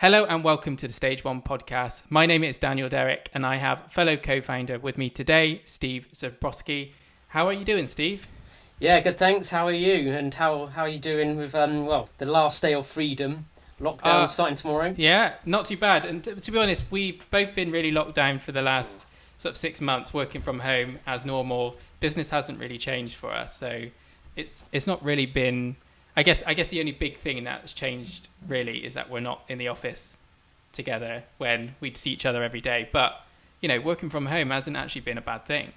Hello and welcome to the Stage 1 podcast. My name is Daniel Derrick and I have fellow co-founder with me today, Steve Zebrowski. How are you doing, Steve? Yeah, good, thanks. How are you? And how are you doing with, the last day of freedom? Lockdown starting tomorrow? Yeah, not too bad. And to be honest, we've both been really locked down for the last sort of 6 months, working from home as normal. Business hasn't really changed for us, so it's not really been... I guess the only big thing that's changed really is that we're not in the office together when we'd see each other every day. But, you know, working from home hasn't actually been a bad thing.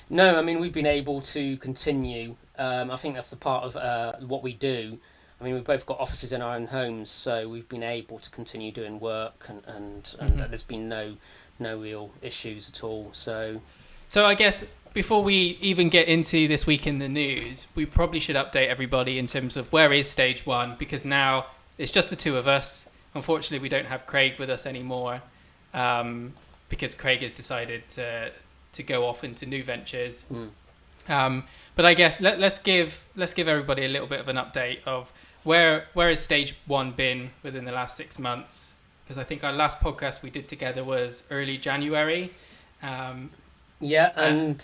No, I mean, we've been able to continue. I think that's the part of what we do. I mean, we've both got offices in our own homes, so we've been able to continue doing work and there's been no real issues at all. So I guess... Before we even get into this week in the news, we probably should update everybody in terms of where is Stage 1, because now it's just the two of us. Unfortunately, we don't have Craig with us anymore because Craig has decided to go off into new ventures. But I guess let's give everybody a little bit of an update of where has Stage 1 been within the last 6 months, because I think our last podcast we did together was early January. And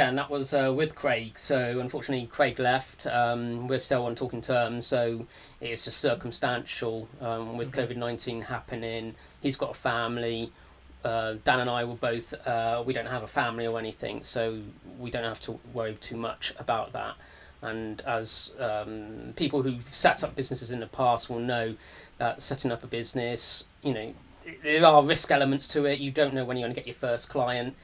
that was with Craig. So unfortunately, Craig left. We're still on talking terms, so it's just circumstantial with COVID-19 happening. He's got a family. Dan and I were both. We don't have a family or anything, so we don't have to worry too much about that. And as people who've set up businesses in the past will know, that setting up a business, you know, there are risk elements to it. You don't know when you're going to get your first client,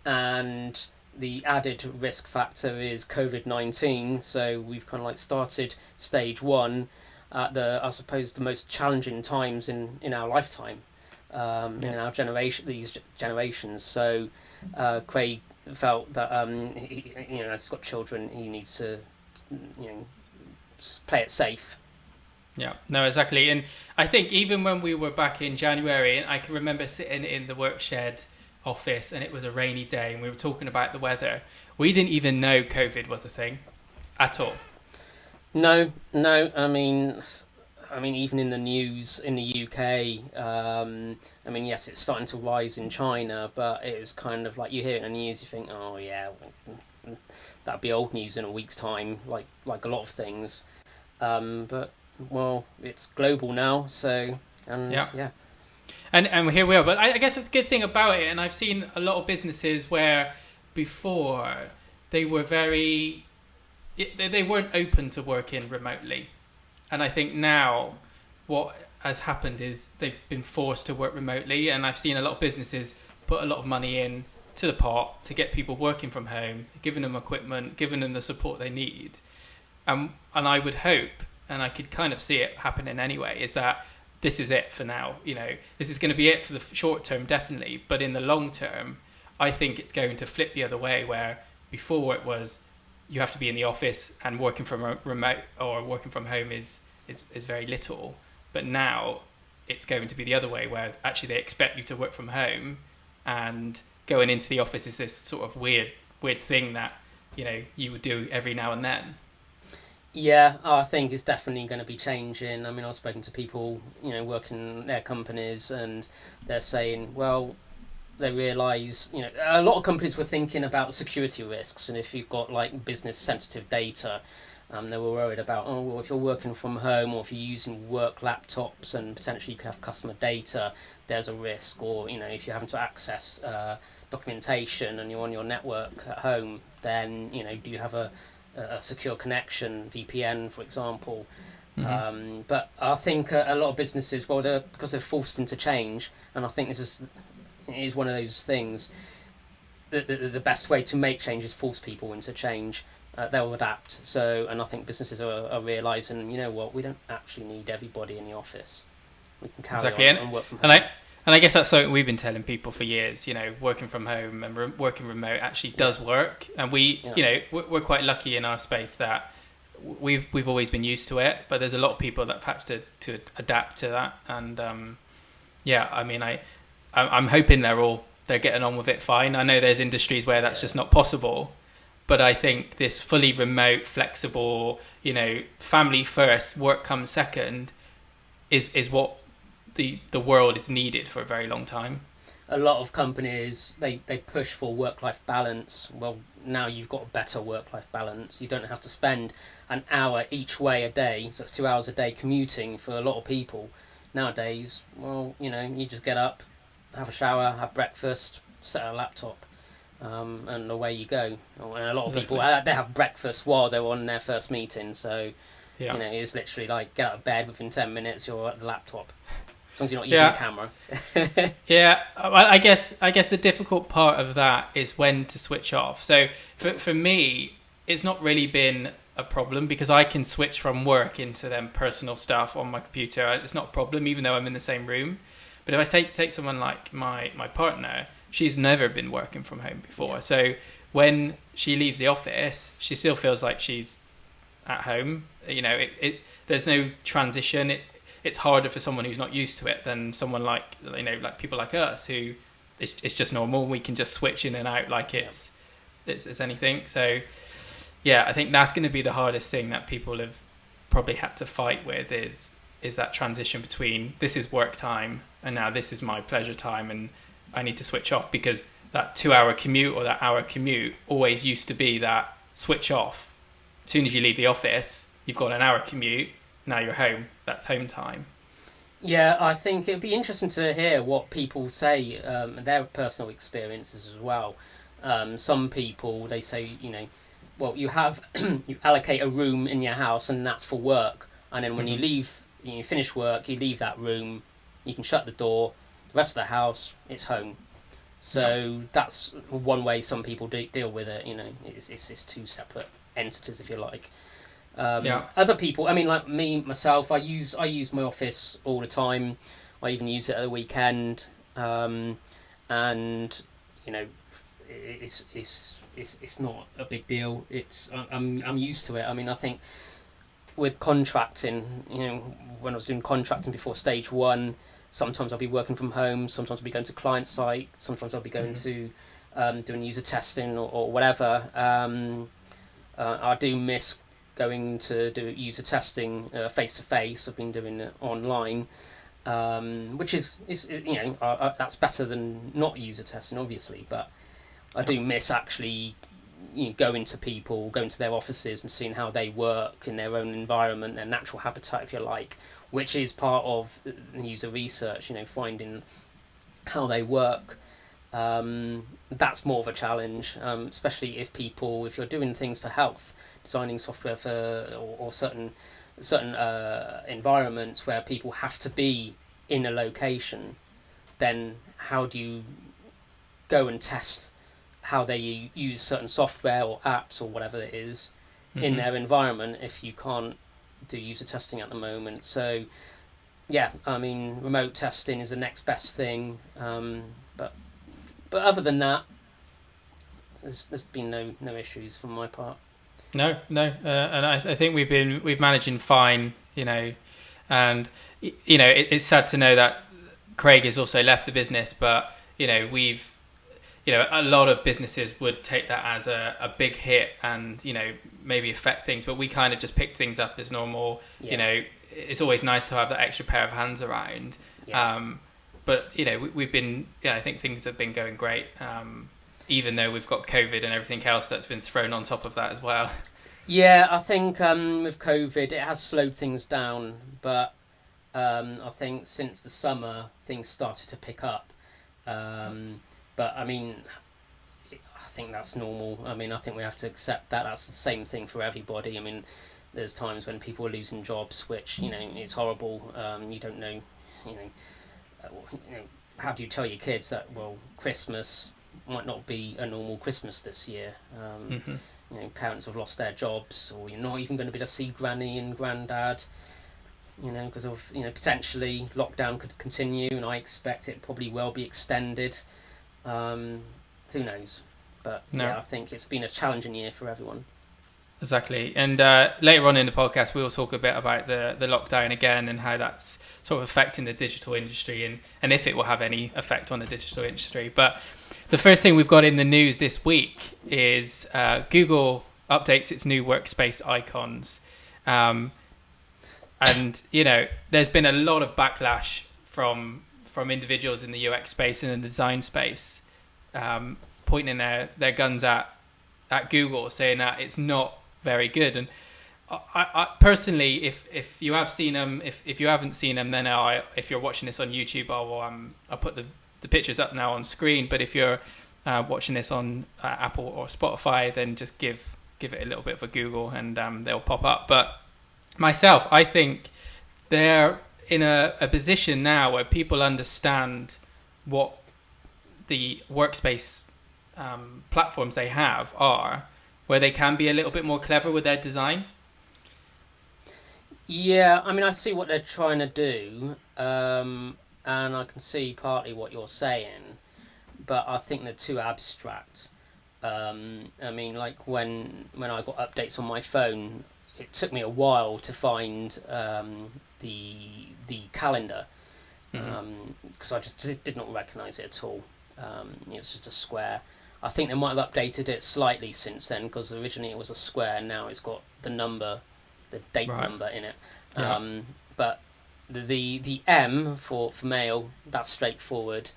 and the added risk factor is COVID-19. So we've kind of like started Stage 1 at the most challenging times in our lifetime, in our these generations. So Craig felt that as he's got children, he needs to play it safe. Yeah, no, exactly. And I think even when we were back in January, and I can remember sitting in the workshed office and it was a rainy day and we were talking about the weather, we didn't even know COVID was a thing at all. No. I mean, even in the news in the UK, yes, it's starting to rise in China, but it was kind of like you hear it in the news, you think, oh yeah, that'd be old news in a week's time, like a lot of things. But well, it's global now, so And here we are. But I guess that's a good thing about it, and I've seen a lot of businesses where before they weren't open to working remotely, and I think now what has happened is they've been forced to work remotely, and I've seen a lot of businesses put a lot of money in to the pot to get people working from home, giving them equipment, giving them the support they need, and I would hope, and I could kind of see it happening anyway, is that this is it for now. You know, this is going to be it for the short term, definitely. But in the long term, I think it's going to flip the other way, where before it was you have to be in the office and working from remote or working from home is very little. But now it's going to be the other way, where actually they expect you to work from home, and going into the office is this sort of weird thing that, you know, you would do every now and then. Yeah, I think it's definitely going to be changing. I mean, I've spoken to people, working in their companies, and they're saying, well, they realise, a lot of companies were thinking about security risks, and if you've got like business sensitive data, they were worried about, if you're working from home or if you're using work laptops and potentially you could have customer data, there's a risk. Or, if you're having to access documentation and you're on your network at home, then, do you have a secure connection, VPN, for example. Mm-hmm. But I think a lot of businesses, because they're forced into change, and I think this is one of those things, the best way to make change is force people into change. They'll adapt. And I think businesses are realising, we don't actually need everybody in the office. We can carry on and work from home. And I guess that's something we've been telling people for years, working from home and working remote actually does work. And we're quite lucky in our space that we've always been used to it, but there's a lot of people that have had to adapt to that. And I'm hoping they're getting on with it fine. I know there's industries where that's just not possible, but I think this fully remote, flexible, family first, work comes second is what the world is needed for a very long time. A lot of companies, they push for work-life balance. Well, now you've got a better work-life balance. You don't have to spend an hour each way a day, so it's 2 hours a day commuting for a lot of people. Nowadays, well, you just get up, have a shower, have breakfast, set a laptop, and away you go. And a lot of people, they have breakfast while they're on their first meeting, so it's literally like get out of bed, within 10 minutes you're at the laptop. As long as you're not using a camera. Yeah, I guess the difficult part of that is when to switch off. So for me, it's not really been a problem because I can switch from work into them personal stuff on my computer. It's not a problem, even though I'm in the same room. But if I say to take someone like my partner, she's never been working from home before. Yeah. So when she leaves the office, she still feels like she's at home. There's no transition. It's harder for someone who's not used to it than someone like people like us who it's just normal. We can just switch in and out like it's anything. So yeah, I think that's going to be the hardest thing that people have probably had to fight with is that transition between this is work time and now this is my pleasure time and I need to switch off, because that 2 hour commute or that hour commute always used to be that switch off. As soon as you leave the office, you've got an hour commute. Now you're home. That's home time. Yeah, I think it'd be interesting to hear what people say, their personal experiences as well. Some people, they say, well, you allocate a room in your house and that's for work. And then when you leave, you finish work, you leave that room, you can shut the door, the rest of the house, it's home. So that's one way some people deal with it. It's two separate entities, if you like. Other people, I mean, like me myself, I use my office all the time. I even use it at the weekend, and it's not a big deal. I'm used to it. I mean, I think with contracting, when I was doing contracting before stage one, sometimes I'll be working from home. Sometimes I'll be going to client site. Sometimes I'll be going to doing user testing or whatever. I do miss going to do user testing face to face. I've been doing it online, which is that's better than not user testing, obviously. But I do miss actually going to people, going to their offices and seeing how they work in their own environment, their natural habitat, if you like, which is part of user research. Finding how they work. That's more of a challenge, especially if you're doing things for health. Designing software for or certain environments where people have to be in a location, then how do you go and test how they use certain software or apps or whatever it is in their environment if you can't do user testing at the moment? So yeah, I mean, remote testing is the next best thing, but other than that, there's been no issues from my part. No, and I think we've managing fine, and it's sad to know that Craig has also left the business, but we've a lot of businesses would take that as a big hit and maybe affect things, but we kind of just picked things up as normal. Yeah. It's always nice to have that extra pair of hands around. Yeah. But we've been I think things have been going great. Even though we've got COVID and everything else that's been thrown on top of that as well. Yeah, I think with COVID, it has slowed things down. But I think since the summer, things started to pick up. But I mean, I think that's normal. I mean, I think we have to accept that. That's the same thing for everybody. I mean, there's times when people are losing jobs, which, it's horrible. You don't know, how do you tell your kids that, well, Christmas might not be a normal Christmas this year. Parents have lost their jobs, or you're not even going to be able to see granny and granddad, because of potentially lockdown could continue, and I expect it probably will be extended. Who knows? But yeah, I think it's been a challenging year for everyone. Exactly. And later on in the podcast, we'll talk a bit about the lockdown again and how that's sort of affecting the digital industry and if it will have any effect on the digital industry. But the first thing we've got in the news this week is Google updates its new Workspace icons. And, there's been a lot of backlash from individuals in the UX space and the design space, pointing their guns at Google, saying that it's not very good. And I personally, if you have seen them, if you haven't seen them, then if you're watching this on YouTube, I'll put the pictures up now on screen. But if you're watching this on Apple or Spotify, then just give it a little bit of a Google, and they'll pop up. But myself, I think they're in a position now where people understand what the workspace platforms they have are, where they can be a little bit more clever with their design. Yeah, I mean, I see what they're trying to do, and I can see partly what you're saying, but I think they're too abstract. I mean, like when I got updates on my phone, it took me a while to find the calendar, because I just did not recognise it at all. It was just a square. I think they might have updated it slightly since then, because originally it was a square, and now it's got the number, the date number in it. Yeah. But the M for male, that's straightforward.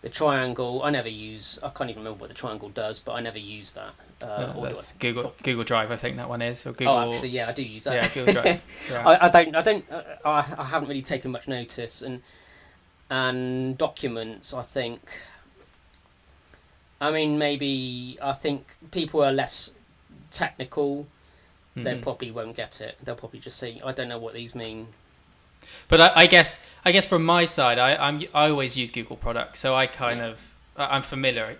The triangle, I can't even remember what the triangle does, but I never use that. That's Google Drive, I think that one is. Or Google... Oh, actually, yeah, I do use that. Yeah, Google Drive. Yeah. I haven't really taken much notice, and documents, I think. I mean, I think people are less technical. They probably won't get it. They'll probably just say, I don't know what these mean. But I guess from my side, I always use Google products, so I I'm familiar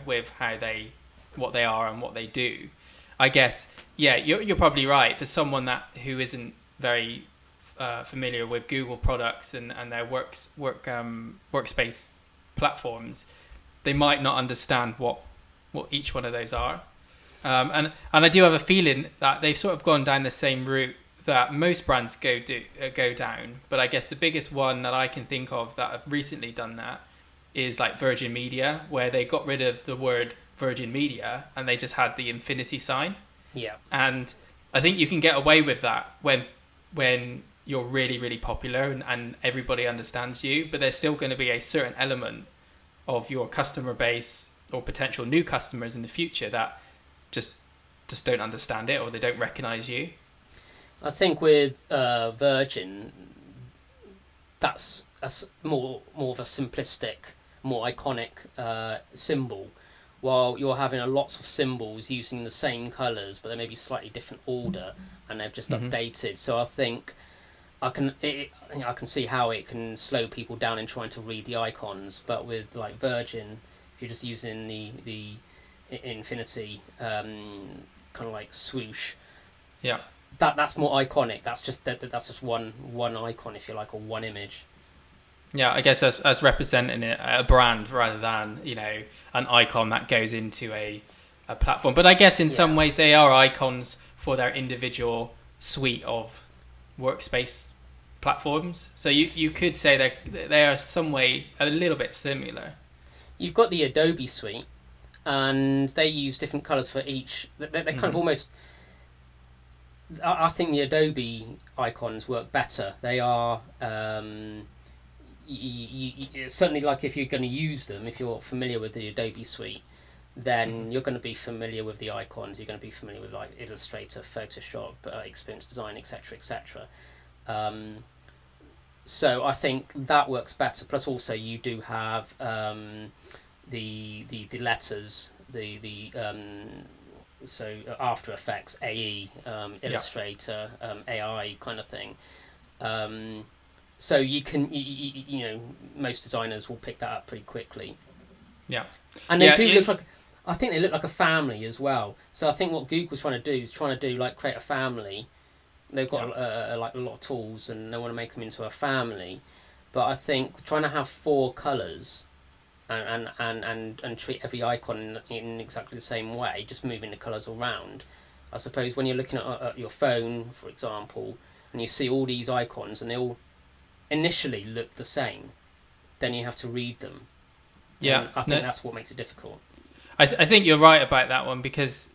with what they are and what they do. I guess, yeah, you're probably right. For someone who isn't very familiar with Google products and their workspace platforms, they might not understand what each one of those are. And I do have a feeling that they've sort of gone down the same route that most brands go down. But I guess the biggest one that I can think of that have recently done that is like Virgin Media, where they got rid of the word Virgin Media and they just had the infinity sign. Yeah. And I think you can get away with that when you're really, really popular and everybody understands you, but there's still going to be a certain element of your customer base or potential new customers in the future that just don't understand it, or they don't recognize you. I think with Virgin, that's more of a simplistic, more iconic symbol, while you're having lots of symbols using the same colours, but they may be slightly different order, and they've just updated. So I think I can see how it can slow people down in trying to read the icons. But with like Virgin, if you're just using the infinity kind of like swoosh, yeah, that's more iconic. That's just one icon, if you like, or one image. Yeah, I guess as representing a brand rather than an icon that goes into a platform. But I guess in some ways they are icons for their individual suite of workspace platforms. So you could say they are some way a little bit similar. You've got the Adobe suite, and they use different colours for each. They're kind of almost. I think the Adobe icons work better. They are certainly, like, if you're going to use them, if you're familiar with the Adobe suite, then you're going to be familiar with the icons. You're going to be familiar with like Illustrator, Photoshop, Experience Design, etc., etc. So I think that works better. Plus, also you do have the letters, so After Effects, AE, Illustrator, AI kind of thing. So you can, most designers will pick that up pretty quickly. Yeah, and they look like. I think they look like a family as well. So I think what Google's trying to do like create a family. They've got like a lot of tools, and they want to make them into a family. But I think trying to have 4 colours and treat every icon in exactly the same way, just moving the colours around. I suppose when you're looking at your phone, for example, and you see all these icons and they all initially look the same, then you have to read them. Yeah, and I think that's what makes it difficult. I think you're right about that one, because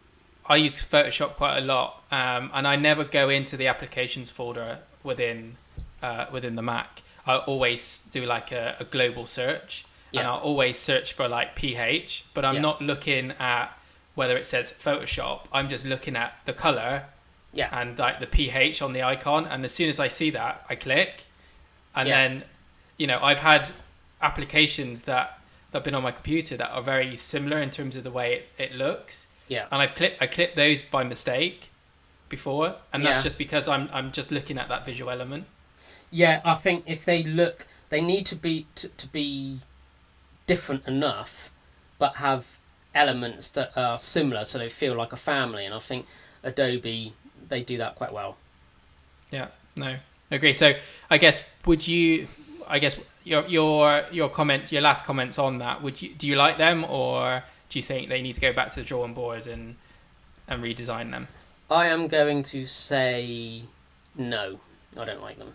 I use Photoshop quite a lot, and I never go into the applications folder within the Mac. I'll always do like a global search, and I'll always search for like PH, but I'm not looking at whether it says Photoshop. I'm just looking at the color and like the PH on the icon, and as soon as I see that, I click, and then, you know, I've had applications that have been on my computer that are very similar in terms of the way it looks. Yeah. And I clicked those by mistake before, and that's just because I'm just looking at that visual element. Yeah, I think if they look, they need to be different enough, but have elements that are similar, so they feel like a family. And I think Adobe, they do that quite well. Yeah. No. Agree. So I guess your comments, your last comments on that, do you like them, or do you think they need to go back to the drawing board and redesign them? I am going to say no. I don't like them.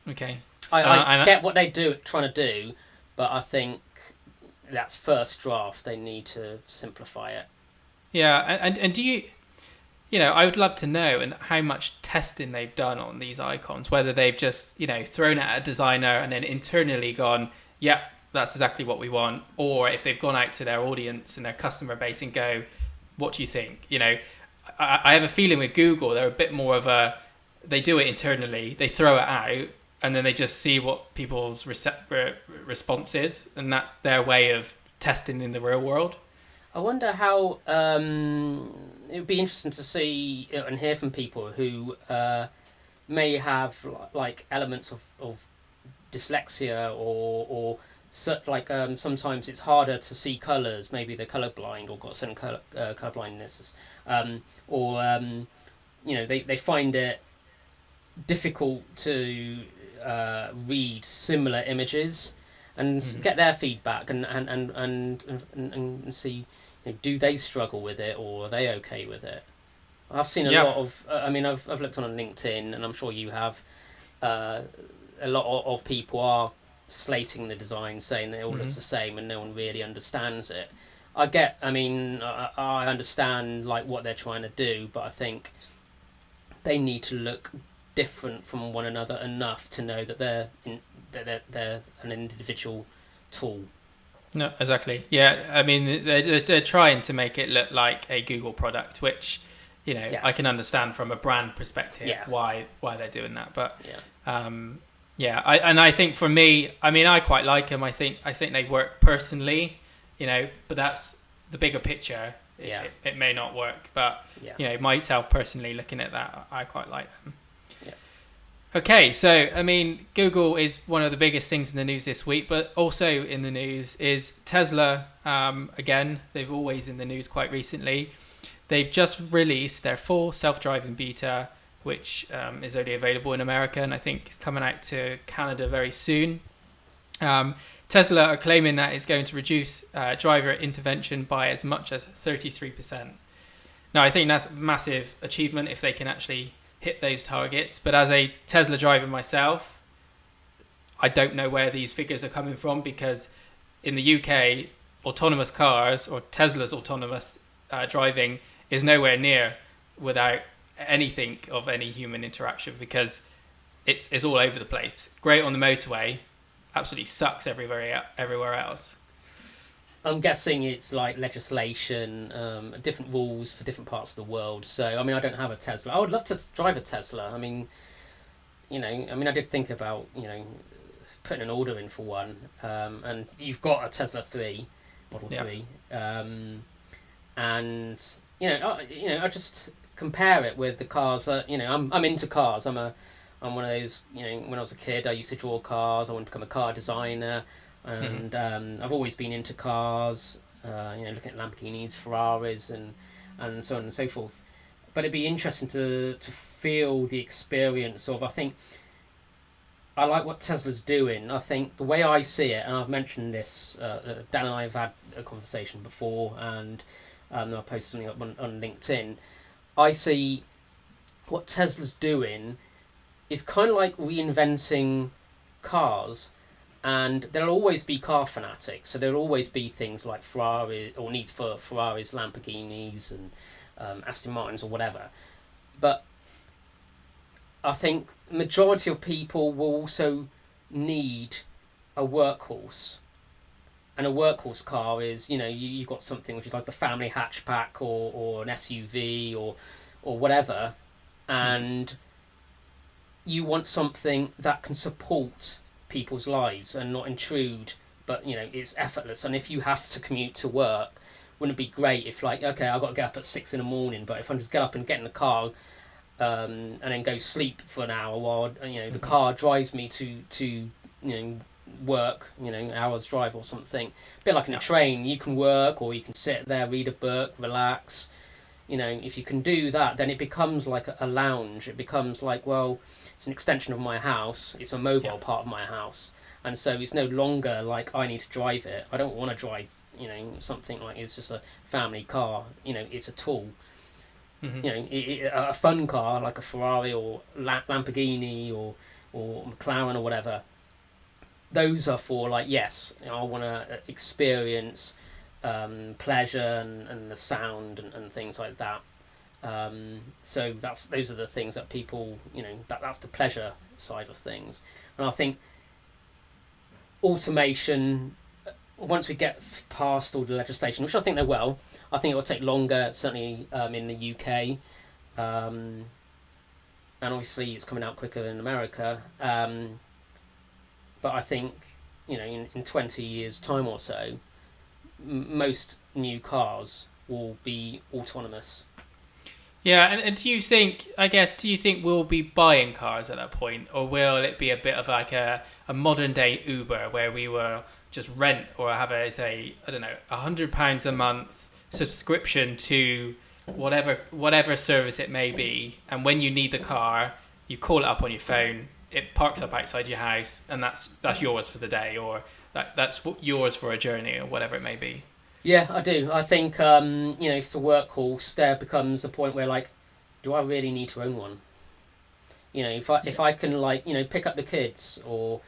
Okay. I get what they're trying to do, but I think that's first draft. They need to simplify it. Yeah, and do you know, I would love to know and how much testing they've done on these icons, whether they've just, you know, thrown it at a designer and then internally gone, yeah, that's exactly what we want, or if they've gone out to their audience and their customer base and go, what do you think? You know, I have a feeling with Google, they're a bit more of they do it internally, they throw it out, and then they just see what people's response is, and that's their way of testing in the real world. I wonder how it would be interesting to see and hear from people who may have like elements of dyslexia or like sometimes it's harder to see colours. Maybe they're colourblind or got some colour blindness, or you know, they find it difficult to read similar images and get their feedback and see, you know, do they struggle with it or are they okay with it? I've seen a lot of I've looked on LinkedIn, and I'm sure you have, a lot of people are slating the design, saying that it all looks the same and no one really understands it. I understand like what they're trying to do, but I think they need to look different from one another enough to know that they're an individual tool. No, exactly. Yeah, I mean, they're trying to make it look like a Google product, which, you know, I can understand from a brand perspective why they're doing that. But I think for me, I mean, I quite like them. I think they work personally, you know, but that's the bigger picture. Yeah, it may not work, but you know, myself personally, looking at that, I quite like them. Okay, so, I mean, Google is one of the biggest things in the news this week, but also in the news is Tesla. Again, they've always in the news quite recently. They've just released their full self-driving beta, which is only available in America, and I think it's coming out to Canada very soon. Tesla are claiming that it's going to reduce driver intervention by as much as 33%. Now, I think that's a massive achievement if they can actually hit those targets, but as a Tesla driver myself, I don't know where these figures are coming from, because in the UK, autonomous cars or Tesla's autonomous driving is nowhere near without anything of any human interaction, because it's all over the place. Great on the motorway, absolutely sucks everywhere else. I'm guessing it's like legislation, different rules for different parts of the world. So, I mean, I don't have a Tesla. I would love to drive a Tesla. I mean, you know, I did think about, you know, putting an order in for one. And you've got a Tesla 3, Model 3. And, I just compare it with the cars that, you know, I'm into cars. I'm one of those, you know, when I was a kid, I used to draw cars. I wanted to become a car designer. And I've always been into cars, looking at Lamborghinis, Ferraris, and so on and so forth. But it'd be interesting to feel the experience of. I think I like what Tesla's doing. I think the way I see it, and I've mentioned this, Dan and I have had a conversation before, and I posted something up on LinkedIn. I see what Tesla's doing is kind of like reinventing cars. And there'll always be car fanatics, so there'll always be things like Ferrari or needs for Ferraris, Lamborghinis, and Aston Martins or whatever. But I think majority of people will also need a workhorse. And a workhorse car is, you've got something which is like the family hatchback or an SUV or whatever, and you want something that can support people's lives and not intrude, but it's effortless. And if you have to commute to work, wouldn't it be great if, like, okay, I've got to get up at 6 a.m, but if I just get up and get in the car and then go sleep for an hour while the car drives me to work, an hour's drive or something, a bit like in a train, you can work or you can sit there, read a book, relax. If you can do that, then it becomes like a lounge. It becomes like, well, it's an extension of my house, it's a mobile part of my house, and so it's no longer like I need to drive it. I don't want to drive something like it's just a family car. It's a tool. A fun car like a Ferrari or Lamborghini or McLaren or whatever, those are for, like, yes, I want to experience pleasure and the sound and things like that. So those are the things that people, that's the pleasure side of things. And I think automation, once we get past all the legislation, which I think they will, I think it will take longer, certainly in the UK. And obviously it's coming out quicker in America. But I think, in 20 years' time or so, most new cars will be autonomous. Yeah, and do you think we'll be buying cars at that point, or will it be a bit of like a modern day Uber where we will just rent or have £100 a month subscription to whatever service it may be, and when you need the car, you call it up on your phone, it parks up outside your house, and that's yours for the day, or that's yours for a journey, or whatever it may be. Yeah, I do. I think if it's a workhorse, there becomes a point where, like, do I really need to own one? If I can, like, pick up the kids, or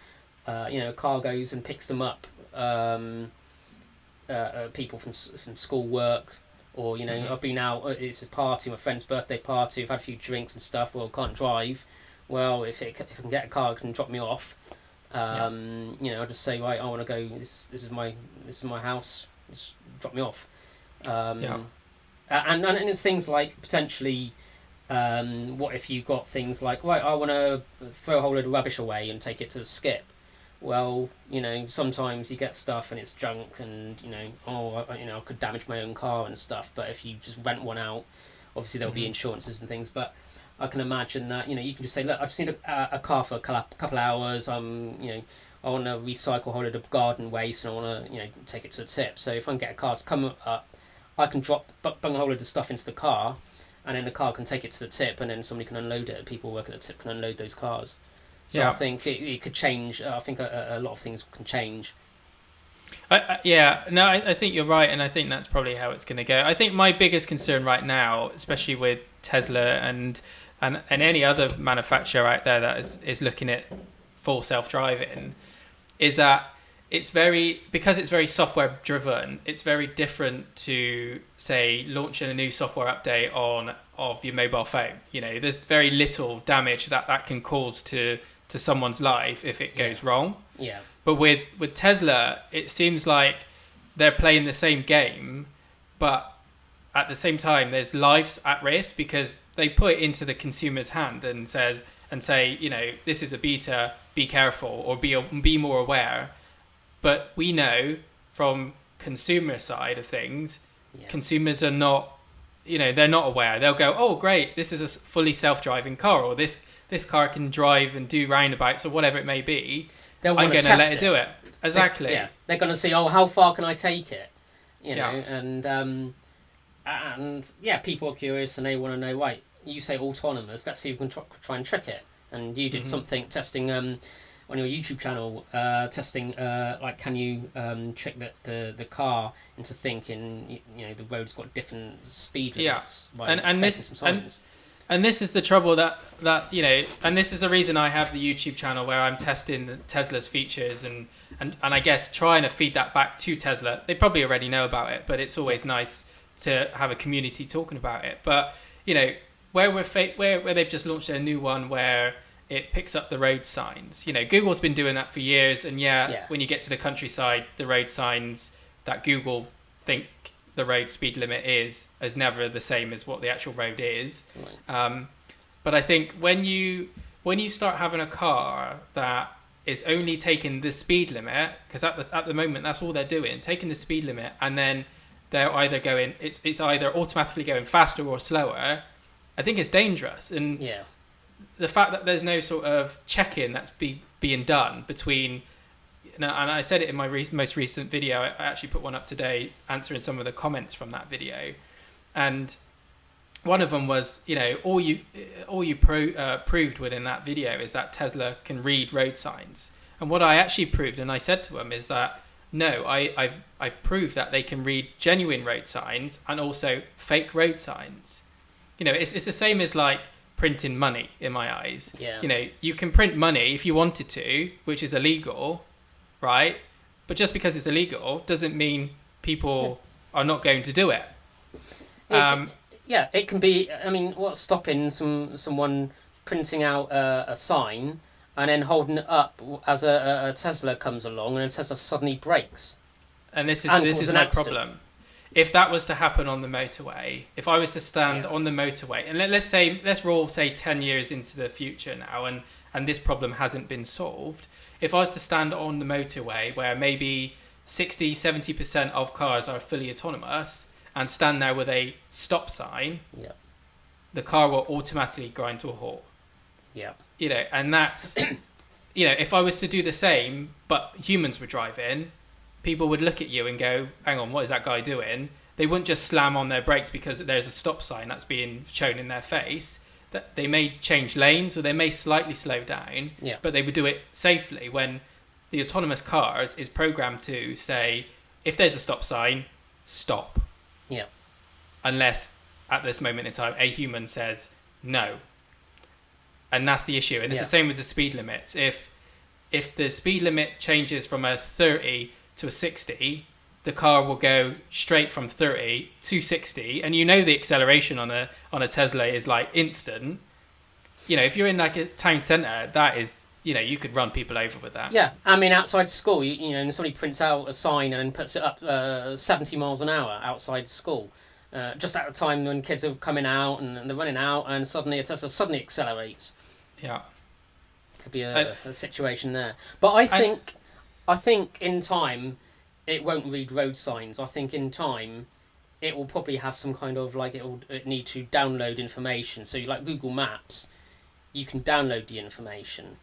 a car goes and picks them up, people from school, work, or I've been out, it's a party, my friend's birthday party, I've had a few drinks and stuff, well, can't drive. Well, if I can get a car, it can drop me off. I'll just say, right, I want to go. This is my house. Just drop me off. And it's things like potentially, what if you got things like, right, I want to throw a whole load of rubbish away and take it to the skip. Well, sometimes you get stuff and it's junk, and I could damage my own car and stuff. But if you just rent one out, obviously there'll be insurances and things, but I can imagine that you can just say, look, I just need a car for a couple hours. I want to recycle a whole load of garden waste, and I want to take it to the tip. So if I can get a car to come up, I can bung a whole load of stuff into the car, and then the car can take it to the tip, and then somebody can unload it. People working at the tip can unload those cars. So I think it could change. I think a lot of things can change. I think you're right, and I think that's probably how it's going to go. I think my biggest concern right now, especially with Tesla and any other manufacturer out there that is looking at full self-driving, is that because it's very software driven, it's very different to, say, launching a new software update of your mobile phone. There's very little damage that can cause to someone's life if it goes wrong. Yeah. But with Tesla, it seems like they're playing the same game, but at the same time, there's lives at risk, because they put it into the consumer's hand and say, this is a beta, be careful, or be more aware. But we know from consumer side of things, consumers are not, they're not aware. They'll go, oh, great, this is a fully self-driving car, or this car can drive and do roundabouts, or whatever it may be. I'm going to let it do it. Exactly. They're going to see, oh, how far can I take it? And people are curious and they want to know, right, you say autonomous, let's see if we can try and trick it. And you did something testing on your YouTube channel, testing like, can you trick the car into thinking the road's got different speed limits by and testing some signs. And this is the trouble that and this is the reason I have the YouTube channel, where I'm testing Tesla's features and I guess trying to feed that back to Tesla. They probably already know about it, but it's always nice to have a community talking about it. But where they've just launched a new one where it picks up the road signs. You know, Google's been doing that for years, and when you get to the countryside, the road signs that Google think the road speed limit is never the same as what the actual road is. Right. But I think when you start having a car that is only taking the speed limit, because at the moment that's all they're doing, taking the speed limit, and then they're either going, it's either automatically going faster or slower. I think it's dangerous, and the fact that there's no sort of check-in that's being done between, and I said it in my most recent video. I actually put one up today answering some of the comments from that video, and one of them was, you know, all you proved within that video is that Tesla can read road signs. And what I actually proved, and I said to him, is that no, I've proved that they can read genuine road signs and also fake road signs. You know, it's the same as like printing money in my eyes. Yeah. You know, you can print money if you wanted to, which is illegal, right? But just because it's illegal doesn't mean people are not going to do it. Yeah, it can be. I mean, what's stopping someone printing out a sign and then holding it up as a Tesla comes along and then Tesla suddenly brakes? And this is my problem. If that was to happen on the motorway, if I was to stand on the motorway, and let's roll 10 years into the future now, and this problem hasn't been solved. If I was to stand on the motorway where maybe 60-70% of cars are fully autonomous, and stand there with a stop sign, the car will automatically grind to a halt. Yeah. You know, and that's, you know, if I was to do the same, but humans were driving, people would look at you and go, hang on, what is that guy doing? They wouldn't just slam on their brakes because there's a stop sign that's being shown in their face. That they may change lanes or they may slightly slow down, but they would do it safely when the autonomous cars is programmed to say, if there's a stop sign, stop. Yeah. Unless at this moment in time a human says no. And that's the issue. And it's the same with the speed limits. If the speed limit changes from a 30 to a 60, the car will go straight from 30 to 60, and you know the acceleration on a Tesla is like instant. You know, if you're in like a town centre, that is, you know, you could run people over with that. Yeah, I mean, outside school, you know, and somebody prints out a sign and then puts it up 70 miles an hour outside school, just at the time when kids are coming out and they're running out, and suddenly a Tesla suddenly accelerates. Yeah, could be a situation there. But I think in time, it won't read road signs. I think in time, it will probably have some kind of like it need to download information. So like Google Maps, you can download the information.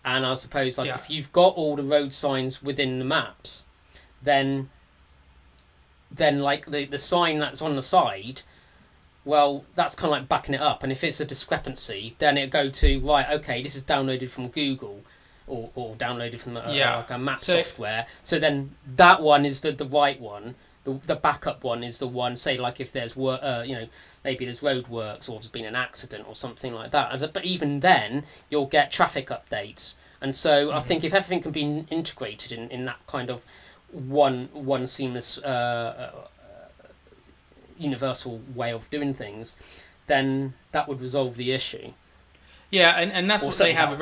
And I suppose if you've got all the road signs within the maps, then like the sign that's on the side, well, that's kind of like backing it up. And if it's a discrepancy, then it'll go to, right, okay, this is downloaded from Google or downloaded from like a map software. So then that one is the right one. The backup one is the one, say, like if there's maybe there's road works or there's been an accident or something like that. But even then, you'll get traffic updates. And so I think if everything can be integrated in that kind of one seamless universal way of doing things, then that would resolve the issue. Yeah, and that's what they have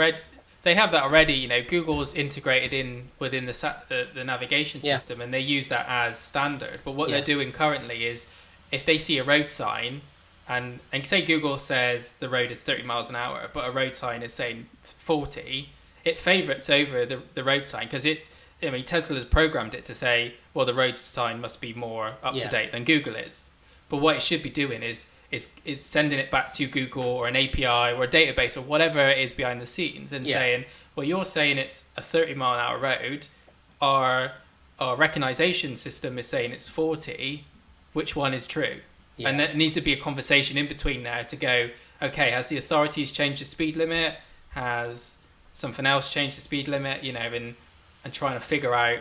They have that already. You know, Google's integrated within the navigation system, and they use that as standard. But what they're doing currently is, if they see a road sign, and say Google says the road is 30 miles an hour, but a road sign is saying 40, it favourites over the road sign because Tesla's programmed it to say, well, the road sign must be more up to date than Google is. But what it should be doing is sending it back to Google or an API or a database or whatever it is behind the scenes and saying, well, you're saying it's a 30 mile an hour road. Our recognition system is saying it's 40. Which one is true? Yeah. And there needs to be a conversation in between there to go, okay, has the authorities changed the speed limit? Has something else changed the speed limit? You know, and trying to figure out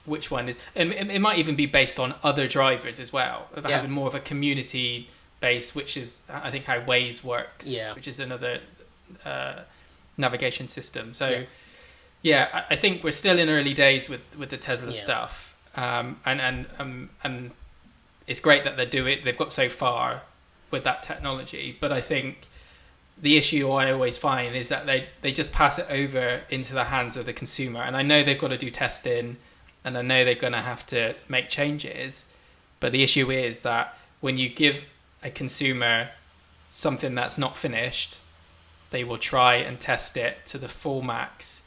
which one is. And it might even be based on other drivers as well. Having more of a community base, which is I think how Waze works, which is another navigation system. So I think we're still in early days with the Tesla stuff, and it's great that they do it. They've got so far with that technology, but I think the issue I always find is that they just pass it over into the hands of the consumer. And I know they've got to do testing, and I know they're going to have to make changes. But the issue is that when you give a consumer something that's not finished, they will try and test it to the full max,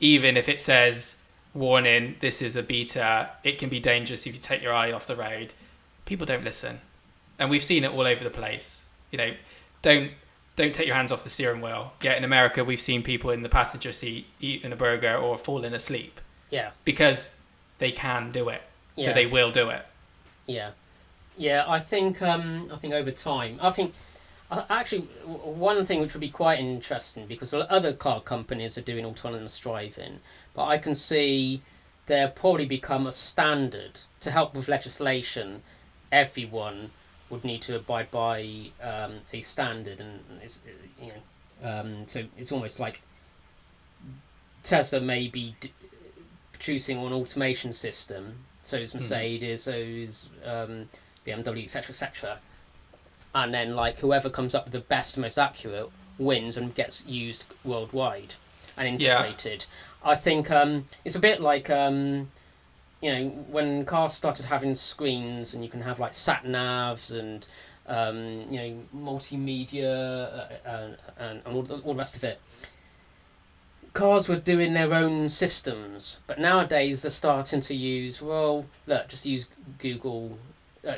even if it says, warning, this is a beta, it can be dangerous if you take your eye off the road. People don't listen. And we've seen it all over the place. Don't take your hands off the steering wheel. Yeah, in America, we've seen people in the passenger seat eating a burger or falling asleep. Yeah. Because they can do it. Yeah. So they will do it. Yeah. Yeah, I think over time, actually, one thing which would be quite interesting, because other car companies are doing autonomous driving, but I can see there probably become a standard to help with legislation. Everyone would need to abide by a standard, and it's, so it's almost like Tesla may be producing an automation system. So is Mercedes, so is BMW, etc. And then like whoever comes up with the best, most accurate wins and gets used worldwide and integrated. Yeah. I think it's a bit like when cars started having screens and you can have like sat navs and multimedia and all the rest of it. Cars were doing their own systems, but nowadays they're starting to use just use Google.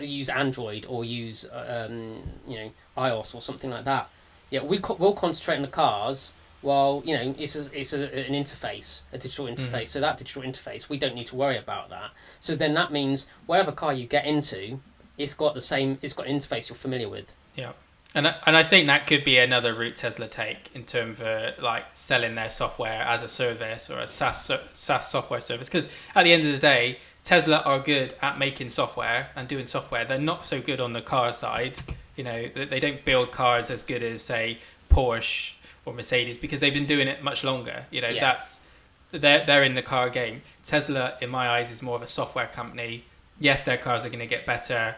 Use Android or use iOS or something like that. Yeah, we'll concentrate on the cars while it's an interface, a digital interface. So that digital interface, we don't need to worry about that. So then that means whatever car you get into, it's got an interface you're familiar with. Yeah, and I think that could be another route Tesla take in terms of like selling their software as a service or a SaaS software service. Because at the end of the day, Tesla are good at making software and doing software. They're not so good on the car side. They don't build cars as good as, say, Porsche or Mercedes, because they've been doing it much longer. They're in the car game. Tesla, in my eyes, is more of a software company. Yes, their cars are going to get better.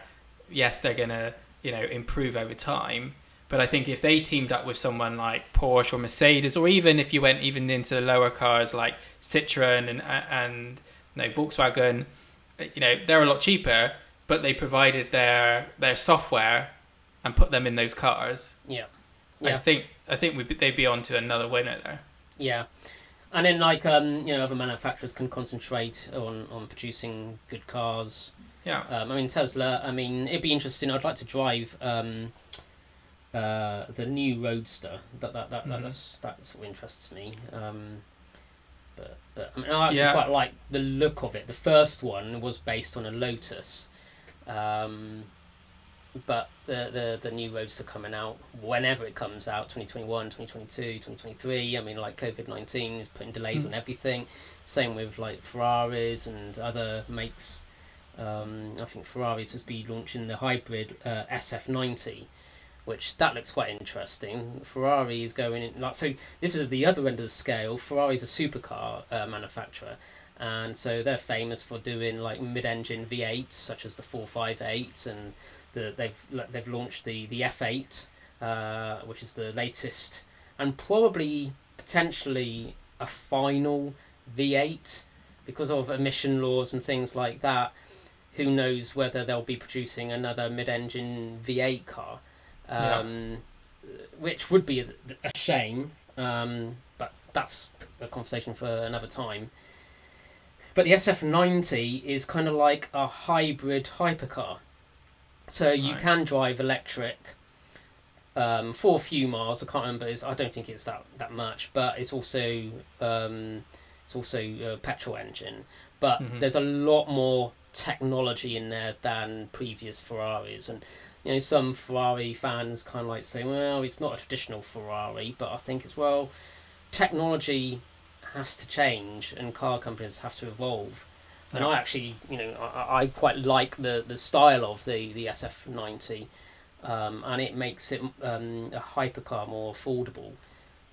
Yes, they're going to improve over time. But I think if they teamed up with someone like Porsche or Mercedes, or even if you went even into the lower cars like Citroen and Volkswagen, they're a lot cheaper, but they provided their software and put them in those cars. Yeah. I think they'd be on to another winner there. Yeah, and then other manufacturers can concentrate on producing good cars. Yeah. Tesla. It'd be interesting. I'd like to drive the new Roadster. That's what interests me. But I actually quite like the look of it. The first one was based on a Lotus, but the new Roadster coming out whenever it comes out, 2021, 2022, 2023. COVID-19 is putting delays on everything. Same with like Ferraris and other makes. I think Ferraris will be launching the hybrid SF90. Which that looks quite interesting. Ferrari is going in so. This is the other end of the scale. Ferrari's a supercar manufacturer, and so they're famous for doing like mid-engine V8s, such as the 458, and they've launched the F8, which is the latest, and probably potentially a final V8 because of emission laws and things like that. Who knows whether they'll be producing another mid-engine V8 car. Which would be a shame, but that's a conversation for another time. But the SF90 is kind of like a hybrid hypercar. So you can drive electric for a few miles. I can't remember. I don't think it's that much, but it's also a petrol engine. But there's a lot more technology in there than previous Ferraris, and some Ferrari fans kind of like say, well, it's not a traditional Ferrari, but I think as well, technology has to change and car companies have to evolve. And I actually, I quite like the style of the SF90, and it makes it a hypercar more affordable.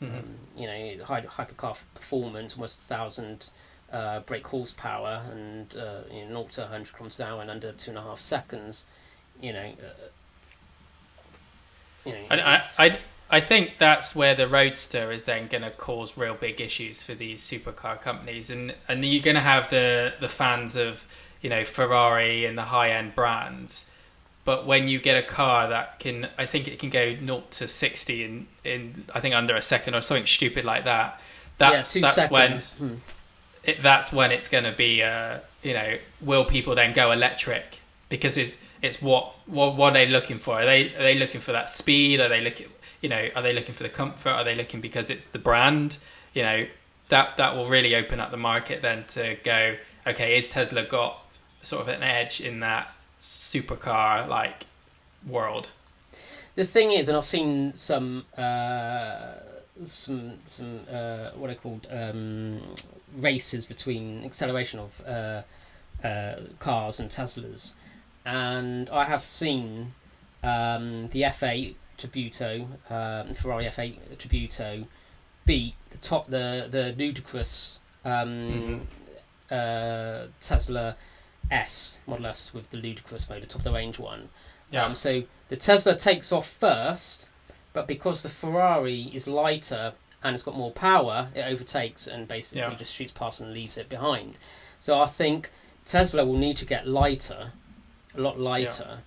Hypercar performance, almost 1,000 brake horsepower, and 0 to 100 kilometers an hour in under 2.5 seconds. I think that's where the Roadster is then going to cause real big issues for these supercar companies, and you're going to have the fans of, Ferrari and the high end brands. But when you get a car that I think it can go 0 to 60 in I think under a second or something stupid like that. That's seconds. That's when it's going to be, will people then go electric? Because it's what are they looking for? Are they looking for that speed? Are they looking for the comfort? Are they looking because it's the brand? That will really open up the market then to go, okay, is Tesla got sort of an edge in that supercar like world? The thing is, and I've seen some what are called races between acceleration of cars and Teslas, and I have seen the F8 Tributo, Ferrari F8 Tributo, beat the ludicrous Tesla S, Model S with the ludicrous mode, the top of the range one. Yeah. So the Tesla takes off first, but because the Ferrari is lighter and it's got more power, it overtakes and basically just shoots past and leaves it behind. So I think Tesla will need to get lighter, a lot lighter,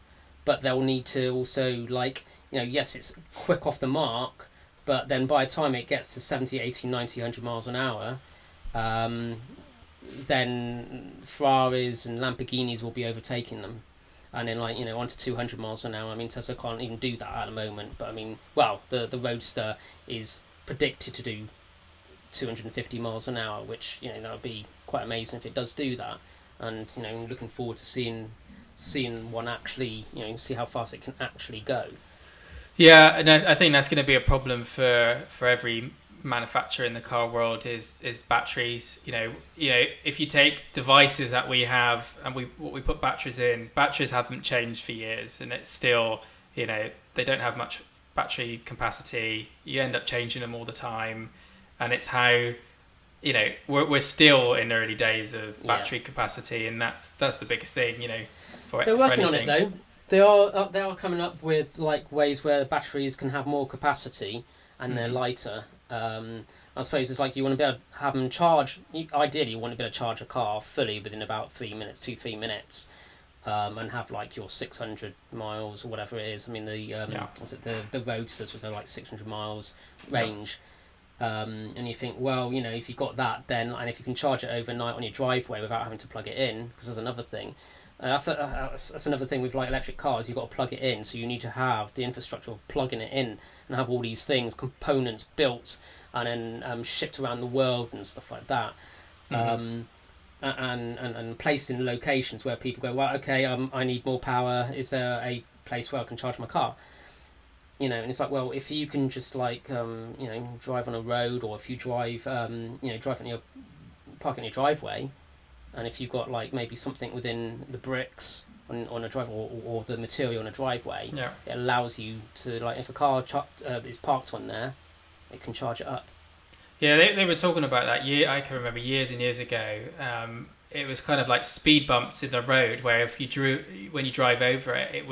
but they'll need to also, yes, it's quick off the mark, but then by the time it gets to 70, 80, 90, 100 miles an hour, then Ferraris and Lamborghinis will be overtaking them. And then 1 to 200 miles an hour. I mean, Tesla can't even do that at the moment. But I mean, the Roadster is predicted to do 250 miles an hour, which, that would be quite amazing if it does do that. And, looking forward to seeing one actually, see how fast it can actually go. Yeah, and I think that's going to be a problem for every manufacturer in the car world is batteries. If you take devices that we have and what we put batteries haven't changed for years, and it's still, they don't have much battery capacity. You end up changing them all the time, and it's how, we're still in the early days of battery capacity, and that's the biggest thing. They're working on it though. They are coming up with ways where the batteries can have more capacity and they're lighter. I suppose it's you want to be able to have them charge. Ideally, you want to be able to charge a car fully within about 3 minutes, and have your 600 miles or whatever it is. I mean, the Roadsters was 600 miles range, and you think, if you got that, then and if you can charge it overnight on your driveway without having to plug it in, because there's another thing. That's another thing with electric cars. You've got to plug it in, so you need to have the infrastructure of plugging it in and have all these things, components built and then shipped around the world and stuff like that, and placed in locations where people go, okay, I need more power. Is there a place where I can charge my car? And it's if you can just drive on a road, or if you drive park in your driveway. And if you've got maybe something within the bricks on a driveway or the material on a driveway, it allows you to if a car is parked on there, it can charge it up. Yeah, they were talking about that. I can remember years and years ago. It was kind of like speed bumps in the road where when you drive over it, it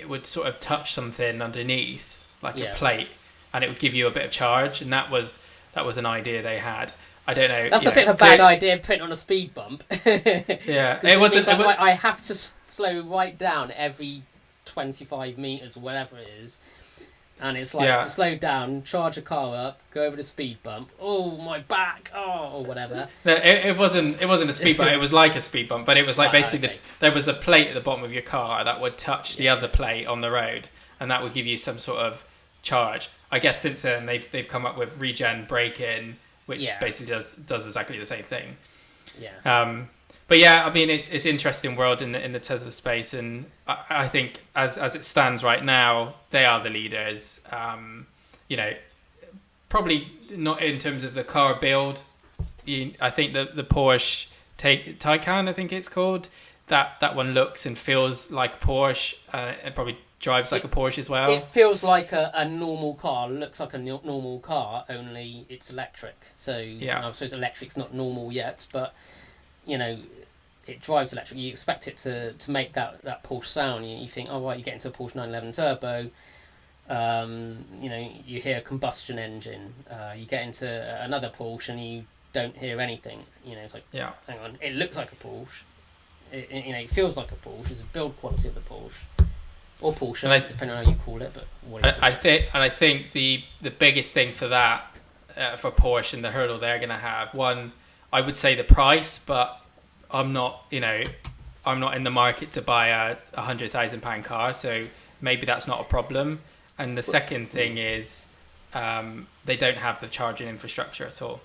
would sort of touch something underneath, a plate, and it would give you a bit of charge. And that was an idea they had. I don't know. That's a bit of a bad idea, putting on a speed bump. Yeah, it wasn't. I have to slow right down every 25 meters or whatever it is, and it's to slow down, charge a car up, go over the speed bump. Oh, my back! Oh, or whatever. No, it wasn't a speed bump. It was like a speed bump, but it was basically there was a plate at the bottom of your car that would touch the other plate on the road, and that would give you some sort of charge. I guess since then they've come up with regen braking, which basically does exactly the same thing. Yeah. But yeah, I mean, it's interesting world in the Tesla space, and I think as it stands right now, they are the leaders. Probably not in terms of the car build. I think the Porsche Taycan, I think it's called, that one looks and feels like Porsche. It probably drives like a Porsche as well. It feels like a normal car, looks like a normal car, only it's electric. So I suppose electric's not normal yet, but it drives electric. You expect it to make that Porsche sound. You think, oh right, you get into a Porsche 911 Turbo, You hear combustion engine. You get into another Porsche and you don't hear anything. It's like, hang on, it looks like a Porsche. It feels like a Porsche. It's a build quality of the Porsche. Or Porsche, depending on how you call it. But I think the biggest thing for that, for Porsche and the hurdle they're going to have, one, I would say the price, but I'm not in the market to buy a £100,000 car, so maybe that's not a problem. And the second thing is they don't have the charging infrastructure at all.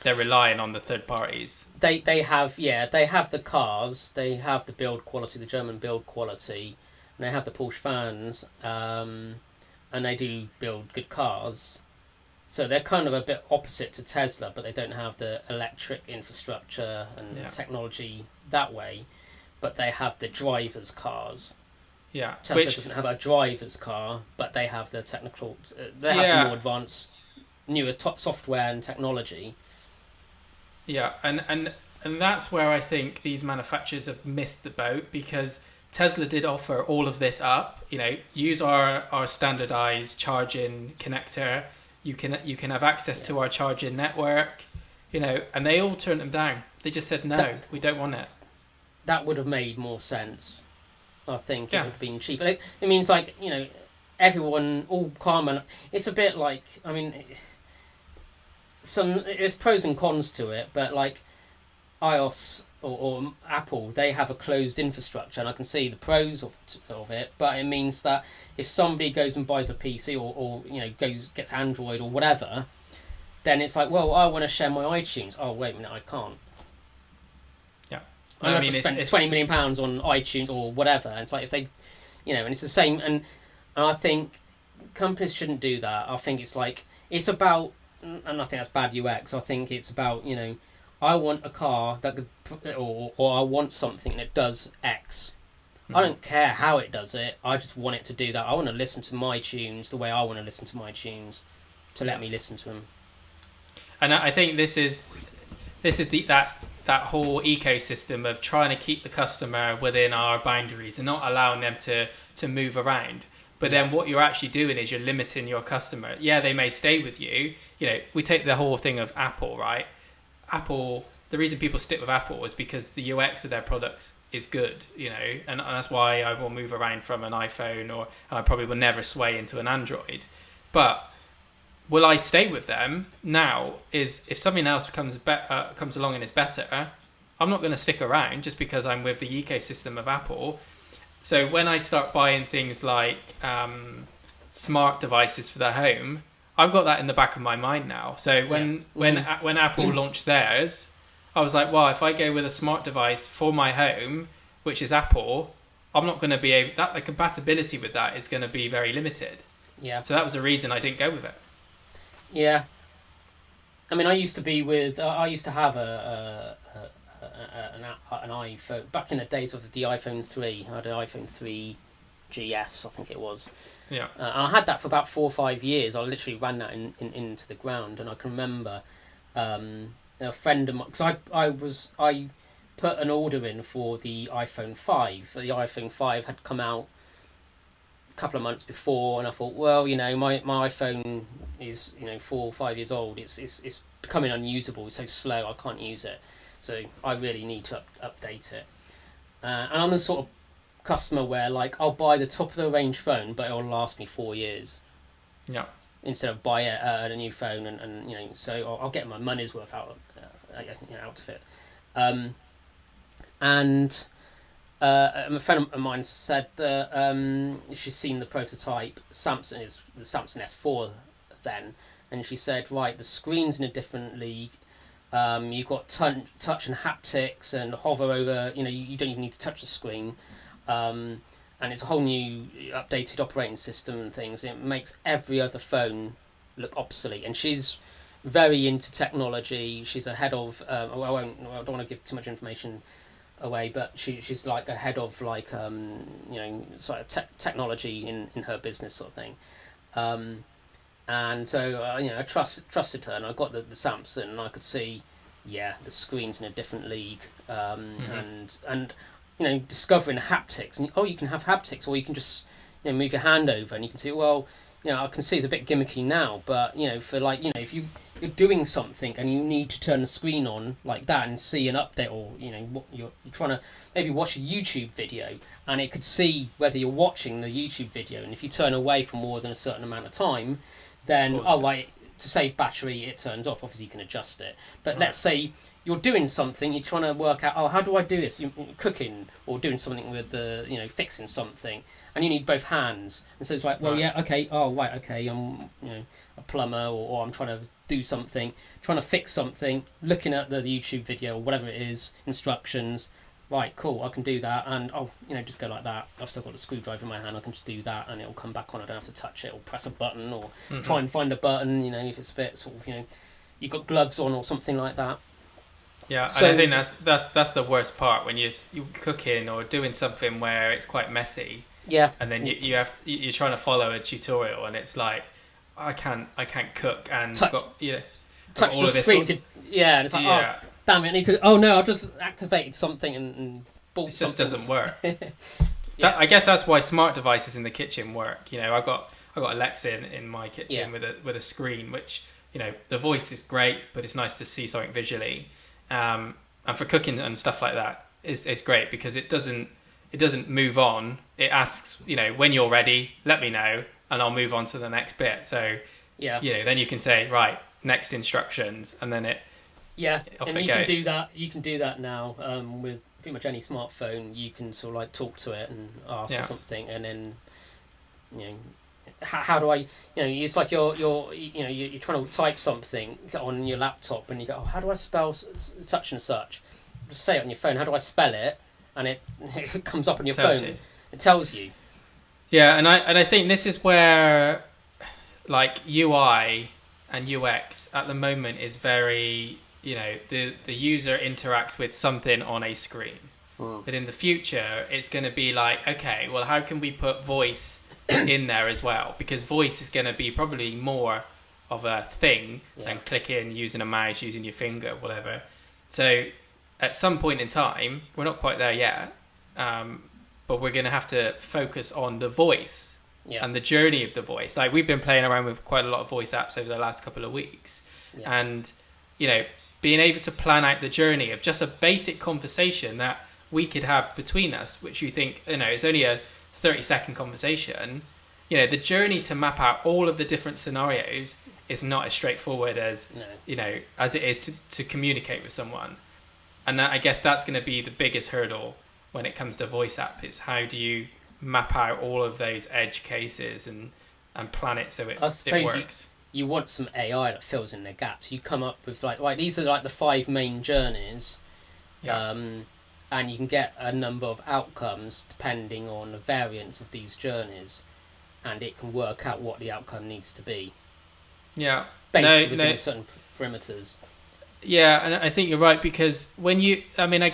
They're relying on the third parties. They have the cars, they have the build quality, the German build quality. They have the Porsche fans, and they do build good cars. So they're kind of a bit opposite to Tesla, but they don't have the electric infrastructure and technology that way. But they have the driver's cars. Yeah, Tesla doesn't have a driver's car, but they have the technical. They have the more advanced, newer software and technology. Yeah, and that's where I think these manufacturers have missed the boat, because Tesla did offer all of this up. Use our standardized charging connector. You can have access to our charging network. And they all turned them down. They just said no, we don't want it. That would have made more sense. I think it would have been cheaper. It means everyone, all car it's a bit like, there's pros and cons to it, but like iOS or Apple, they have a closed infrastructure, and I can see the pros of it, but it means that if somebody goes and buys a PC or gets Android or whatever, then it's like, well, I want to share my iTunes. Oh, wait a minute, I can't. Yeah. I have to spend £20 million on iTunes or whatever. And it's like, if they, and it's the same. And I think companies shouldn't do that. I think it's about, and I think that's bad UX. I think it's about, I want a car that could, or I want something that does X. Mm-hmm. I don't care how it does it. I just want it to do that. I want to listen to my tunes the way I want to listen to my tunes, to let me listen to them. And I think this is that whole ecosystem of trying to keep the customer within our boundaries and not allowing them to move around. But then what you're actually doing is you're limiting your customer. Yeah, they may stay with you. We take the whole thing of Apple, right? Apple, the reason people stick with Apple is because the UX of their products is good, and that's why I will move around from an iPhone, and I probably will never sway into an Android. But will I stay with them now? Is if something else comes along and is better, I'm not going to stick around just because I'm with the ecosystem of Apple. So when I start buying things like smart devices for the home, I've got that in the back of my mind now. So when Apple launched theirs, I was like, well, if I go with a smart device for my home, which is Apple, I'm not going to be able, the compatibility with that is going to be very limited. Yeah. So that was the reason I didn't go with it. Yeah. I used to have an iPhone back in the days of the iPhone 3. I had an iPhone 3 GS, I think it was. Yeah. I had that for about 4 or 5 years. I literally ran that into the ground, and I can remember a friend of mine, because I put an order in for the iPhone 5. The iPhone 5 had come out a couple of months before, and I thought, well, my iPhone is 4 or 5 years old. It's becoming unusable. It's so slow, I can't use it. So I really need to update it. And I'm the sort of customer where I'll buy the top of the range phone, but it'll last me 4 years. Yeah. Instead of buy a new phone, and so I'll get my money's worth out of it. And a friend of mine said that she's seen the prototype Samsung, is the Samsung S4 then, and she said, right, the screen's in a different league. You've got touch and haptics and hover over. You don't even need to touch the screen. And it's a whole new updated operating system and things. It makes every other phone look obsolete. And she's very into technology. She's a head of. I don't want to give too much information away, but she's like a head of sort of technology in her business sort of thing. And so I trusted her, and I got the Samsung, and I could see, the screen's in a different league, and discovering haptics, and you can have haptics, or you can just move your hand over, and you can see, well, I can see it's a bit gimmicky now, but for like if you're doing something and you need to turn the screen on like that and see an update, or what you're trying to maybe watch a YouTube video, and it could see whether you're watching the YouTube video, and if you turn away for more than a certain amount of time, then to save battery it turns off. Obviously you can adjust it, but let's say you're doing something, you're trying to work out, how do I do this? You're cooking or doing something with fixing something, and you need both hands. And so it's like, I'm a plumber, or I'm trying to do something, trying to fix something, looking at the YouTube video or whatever it is, instructions. Right, cool, I can do that, and I'll just go like that. I've still got the screwdriver in my hand, I can just do that, and it'll come back on. I don't have to touch it or press a button or try and find a button. If it's a bit sort of you've got gloves on or something like that. Yeah, so, and I think that's the worst part, when you're cooking or doing something where it's quite messy. Yeah. And then you're trying to follow a tutorial, and it's like, I can't cook and touch all the screen. And it's like, damn it, I need to. Oh no, I just activated something and bought something. It just doesn't work. I guess that's why smart devices in the kitchen work. I got Alexa in my kitchen with a screen, which the voice is great, but it's nice to see something visually. And for cooking and stuff like that, it's great because it doesn't move on. It asks, when you're ready, let me know, and I'll move on to the next bit. So then you can say, right, next instructions, and then it. Yeah, and you can do that. You can do that now with pretty much any smartphone. You can sort of like talk to it and ask for something, and then how do I? It's like you're trying to type something on your laptop, and you go, how do I spell such and such? Just say it on your phone. How do I spell it? And it comes up on your phone. It tells you. Yeah, and I think this is where like UI and UX at the moment is very. The user interacts with something on a screen. But in the future, it's going to be like, okay, well, how can we put voice in there as well? Because voice is going to be probably more of a thing than clicking, using a mouse, using your finger, whatever. So at some point in time, we're not quite there yet, but we're going to have to focus on the voice and the journey of the voice. Like, we've been playing around with quite a lot of voice apps over the last couple of weeks. And, being able to plan out the journey of just a basic conversation that we could have between us, which you think, it's only a 30-second conversation. The journey to map out all of the different scenarios is not as straightforward as, as it is to communicate with someone. And I guess that's going to be the biggest hurdle when it comes to voice app, is how do you map out all of those edge cases and plan it so it works. You want some AI that fills in the gaps. You come up with like these are like the 5 main journeys, and you can get a number of outcomes depending on the variance of these journeys, and it can work out what the outcome needs to be. Yeah, basically within certain perimeters. Yeah, and I think you're right, because I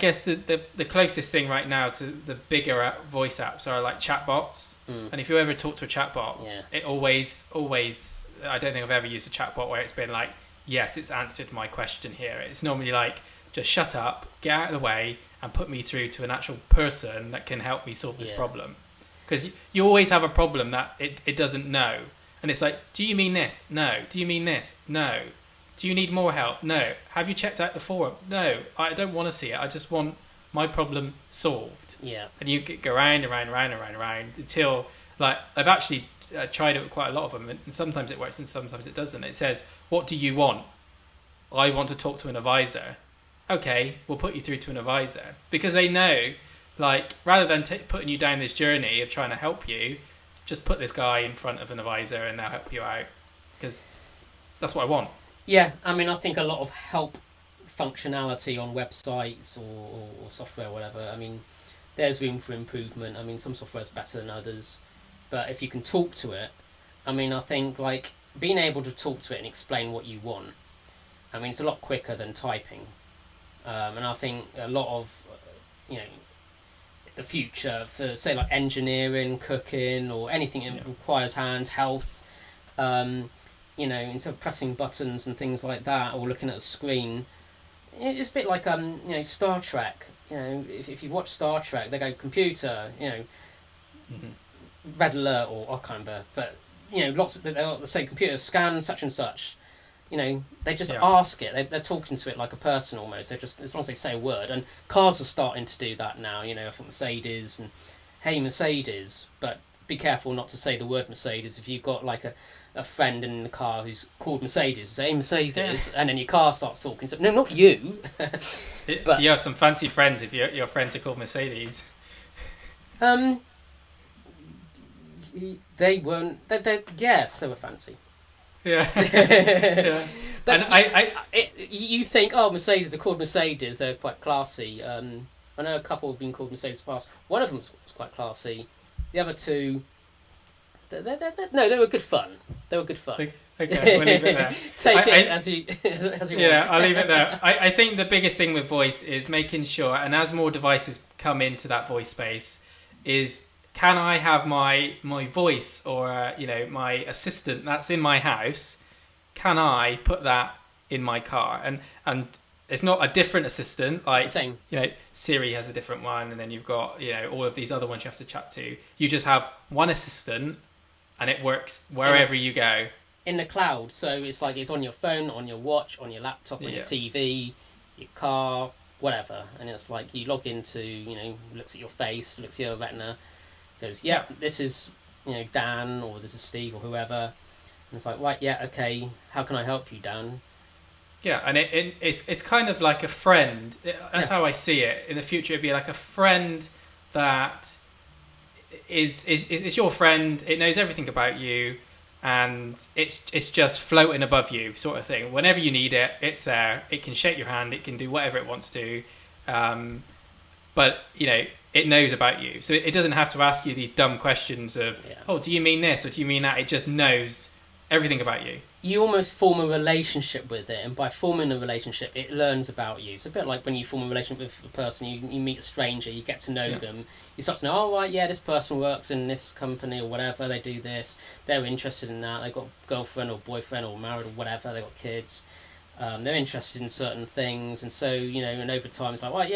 guess the closest thing right now to the bigger voice apps are like chatbots. And if you ever talk to a chatbot, it always. I don't think I've ever used a chatbot where it's been like, yes, it's answered my question here. It's normally like, just shut up, get out of the way, and put me through to an actual person that can help me solve this problem. Because you always have a problem that it doesn't know. And it's like, do you mean this? No. Do you mean this? No. Do you need more help? No. Have you checked out the forum? No. I don't want to see it. I just want my problem solved. Yeah. And you go round and round and round and round and round until, like, I've actually tried it with quite a lot of them, and sometimes it works and sometimes it doesn't. It says, what do you want? I want to talk to an advisor. Okay, we'll put you through to an advisor. Because they know, like, rather than putting you down this journey of trying to help you, just put this guy in front of an advisor and they'll help you out. Because that's what I want. Yeah, I think a lot of help functionality on websites or software or whatever, there's room for improvement. Some software is better than others. But if you can talk to it, I think like being able to talk to it and explain what you want, it's a lot quicker than typing. And I think a lot of, the future for, say, like engineering, cooking, or anything that requires hands, health, instead of pressing buttons and things like that, or looking at a screen, it's a bit like, Star Trek. If you watch Star Trek, they go computer, red alert, or I can't remember, but lots of they'll say computer scan such and such. They just ask it. They're talking to it like a person almost. They're just, as long as they say a word. And cars are starting to do that now. I think Mercedes and hey Mercedes, but be careful not to say the word Mercedes if you've got like a friend in the car who's called Mercedes. Say Mercedes, and then your car starts talking. So no, not you. But you have some fancy friends if your friends are called Mercedes. They weren't. So were fancy. Yeah. Yeah. But you think, Mercedes are called Mercedes, they're quite classy. I know a couple have been called Mercedes in the past. One of them was quite classy. The other two, they were good fun. They were good fun. Okay, we'll leave it there. Take it as you want. I'll leave it there. I think the biggest thing with voice is making sure, and as more devices come into that voice space, is can I have my voice or my assistant that's in my house? Can I put that in my car? And it's not a different assistant. Like, it's the same. Siri has a different one, and then you've got all of these other ones you have to chat to. You just have one assistant, and it works wherever you go. In the cloud, so it's like it's on your phone, on your watch, on your laptop, on your TV, your car, whatever. And it's like you log into, looks at your face, looks at your retina. Goes, this is, Dan, or this is Steve, or whoever. And it's like, right, okay, how can I help you, Dan? Yeah, and it's kind of like a friend. That's how I see it. In the future, it'd be like a friend that is your friend. It knows everything about you, and it's just floating above you, sort of thing. Whenever you need it, it's there. It can shake your hand. It can do whatever it wants to. But it knows about you, so it doesn't have to ask you these dumb questions of, do you mean this or do you mean that? It just knows everything about you. You almost form a relationship with it, and by forming a relationship, it learns about you. It's a bit like when you form a relationship with a person, you meet a stranger, you get to know them, you start to know, this person works in this company or whatever, they do this, they're interested in that, they've got a girlfriend or boyfriend or married or whatever, they've got kids, they're interested in certain things, and so, and over time it's like,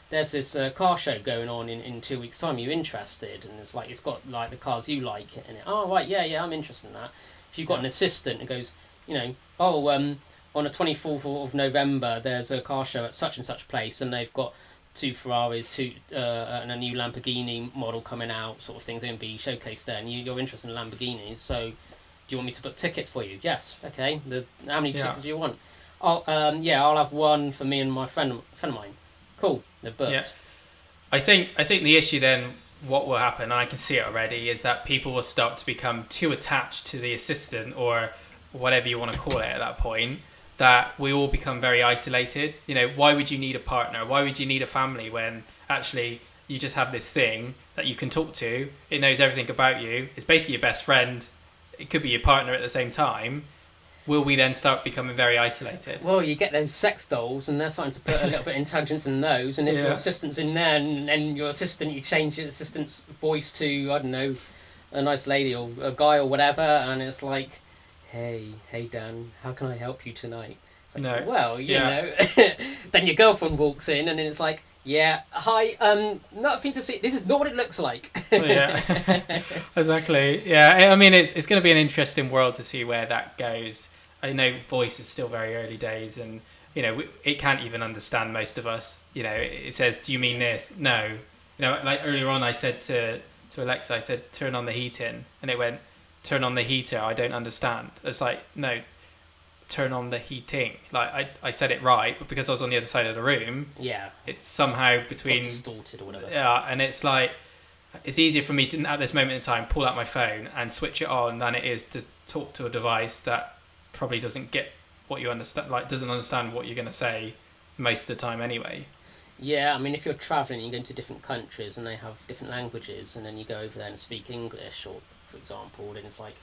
there's this car show going on in 2 weeks' time, you're interested, and it's like, it's got like the cars you like in it. I'm interested in that. If you've got an assistant who goes, on the 24th of November, there's a car show at such and such place, and they've got 2 Ferraris, and a new Lamborghini model coming out, sort of things, going to be showcased there, and you're interested in Lamborghinis, so do you want me to book tickets for you? Yes, okay. How many tickets do you want? I'll have one for me and my friend of mine. Cool, they're booked. Yeah. I think the issue then, what will happen, and I can see it already, is that people will start to become too attached to the assistant or whatever you want to call it at that point, that we all become very isolated. Why would you need a partner? Why would you need a family when actually you just have this thing that you can talk to? It knows everything about you. It's basically your best friend. It could be your partner at the same time. Will we then start becoming very isolated? Well, you get those sex dolls, and they're starting to put a little bit of intelligence in those. And if your assistant's in there, and your assistant, you change your assistant's voice to, I don't know, a nice lady or a guy or whatever, and it's like, hey Dan, how can I help you tonight? It's like, then your girlfriend walks in, and then it's like, hi, nothing to see. This is not what it looks like. Exactly. Yeah, I mean, it's going to be an interesting world to see where that goes. I know voice is still very early days, and it can't even understand most of us. It says, "Do you mean this?" No. Like earlier on, I said to Alexa, I said, "Turn on the heating," and it went, "Turn on the heater." I don't understand. It's like, no. Turn on the heating. Like I said it right, but because I was on the other side of the room, it's somehow between distorted or whatever. Yeah, and it's like it's easier for me to at this moment in time pull out my phone and switch it on than it is to talk to a device that probably doesn't get what you understand, like doesn't understand what you're going to say most of the time anyway. Yeah, I mean, if you're travelling, you go to different countries and they have different languages, and then you go over there and speak English, or for example, then it's like,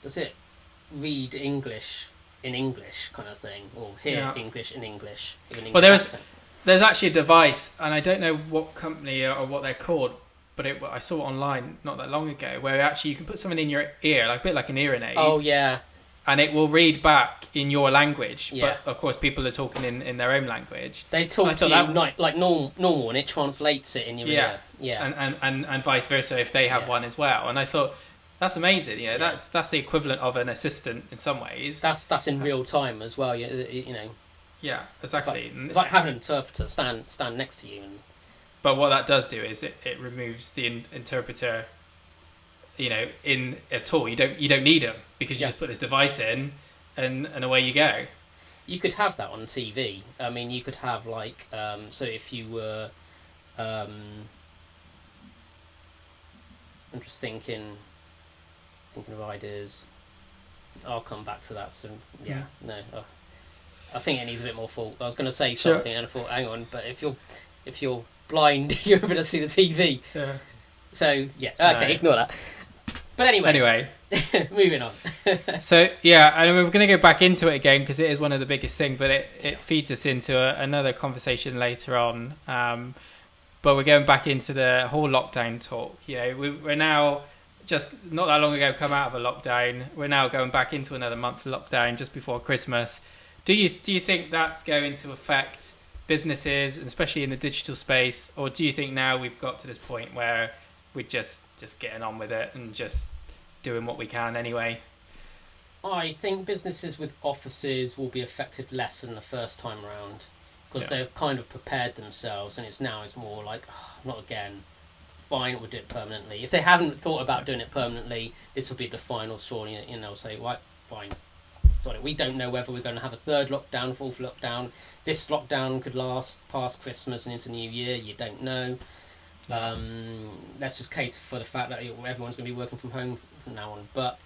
does it read English in English kind of thing, or hear English in English? Well, there's actually a device, and I don't know what company or what they're called, but I saw it online not that long ago, where actually you can put something in your ear, like a bit like an hearing aid. Oh yeah. And it will read back in your language, but of course people are talking in their own language. They talk to you like normal, and it translates it in your ear. Yeah. And vice versa if they have one as well. And I thought That's amazing. That's the equivalent of an assistant in some ways. That's in real time as well. Yeah, Yeah, exactly. It's like having an interpreter stand next to you. But what that does do is it removes the interpreter, in at all. You don't need them because you just put this device in, and away you go. You could have that on TV. I mean, you could have so if you were, I'm just thinking of ideas. I'll come back to that soon. Yeah, no, I think it needs a bit more thought. I was going to say something and I thought, hang on, but if you're blind, you're able to see the TV. Yeah. So okay, ignore that. But anyway, moving on. So and we're going to go back into it again because it is one of the biggest things, but it feeds us into another conversation later on. But we're going back into the whole lockdown talk. We're now just not that long ago come out of a lockdown. We're now going back into another month of lockdown just before Christmas. Do you think that's going to affect businesses, and especially in the digital space, or do you think now we've got to this point where we're just getting on with it and just doing what we can anyway? I think businesses with offices will be affected less than the first time round because they've kind of prepared themselves, and it's more like, not again. Fine, we'll do it permanently. If they haven't thought about doing it permanently, this will be the final straw, and they'll say, right, fine. Sorry, we don't know whether we're going to have a third lockdown, fourth lockdown. This lockdown could last past Christmas and into New Year. You don't know. Let's just cater for the fact that everyone's going to be working from home from now on. But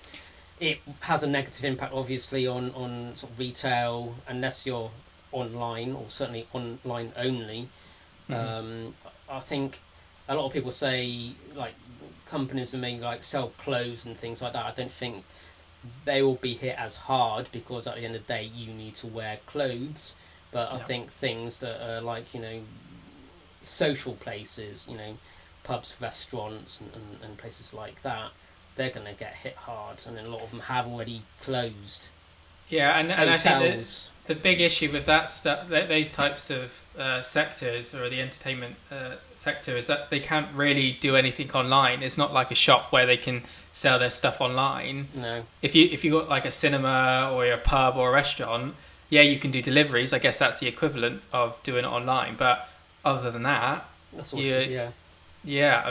it has a negative impact, obviously, on sort of retail, unless you're online, or certainly online only. I think a lot of people say companies that may sell clothes and things like that. I don't think they will be hit as hard because at the end of the day you need to wear clothes. But I think things that are social places, pubs, restaurants and places like that, they're going to get hit hard, and then a lot of them have already closed. Yeah, and I think the big issue with that stuff, those types of sectors, or the entertainment sector, is that they can't really do anything online. It's not like a shop where they can sell their stuff online. No. If you got a cinema or a pub or a restaurant, you can do deliveries. I guess that's the equivalent of doing it online. But other than that, that's all. I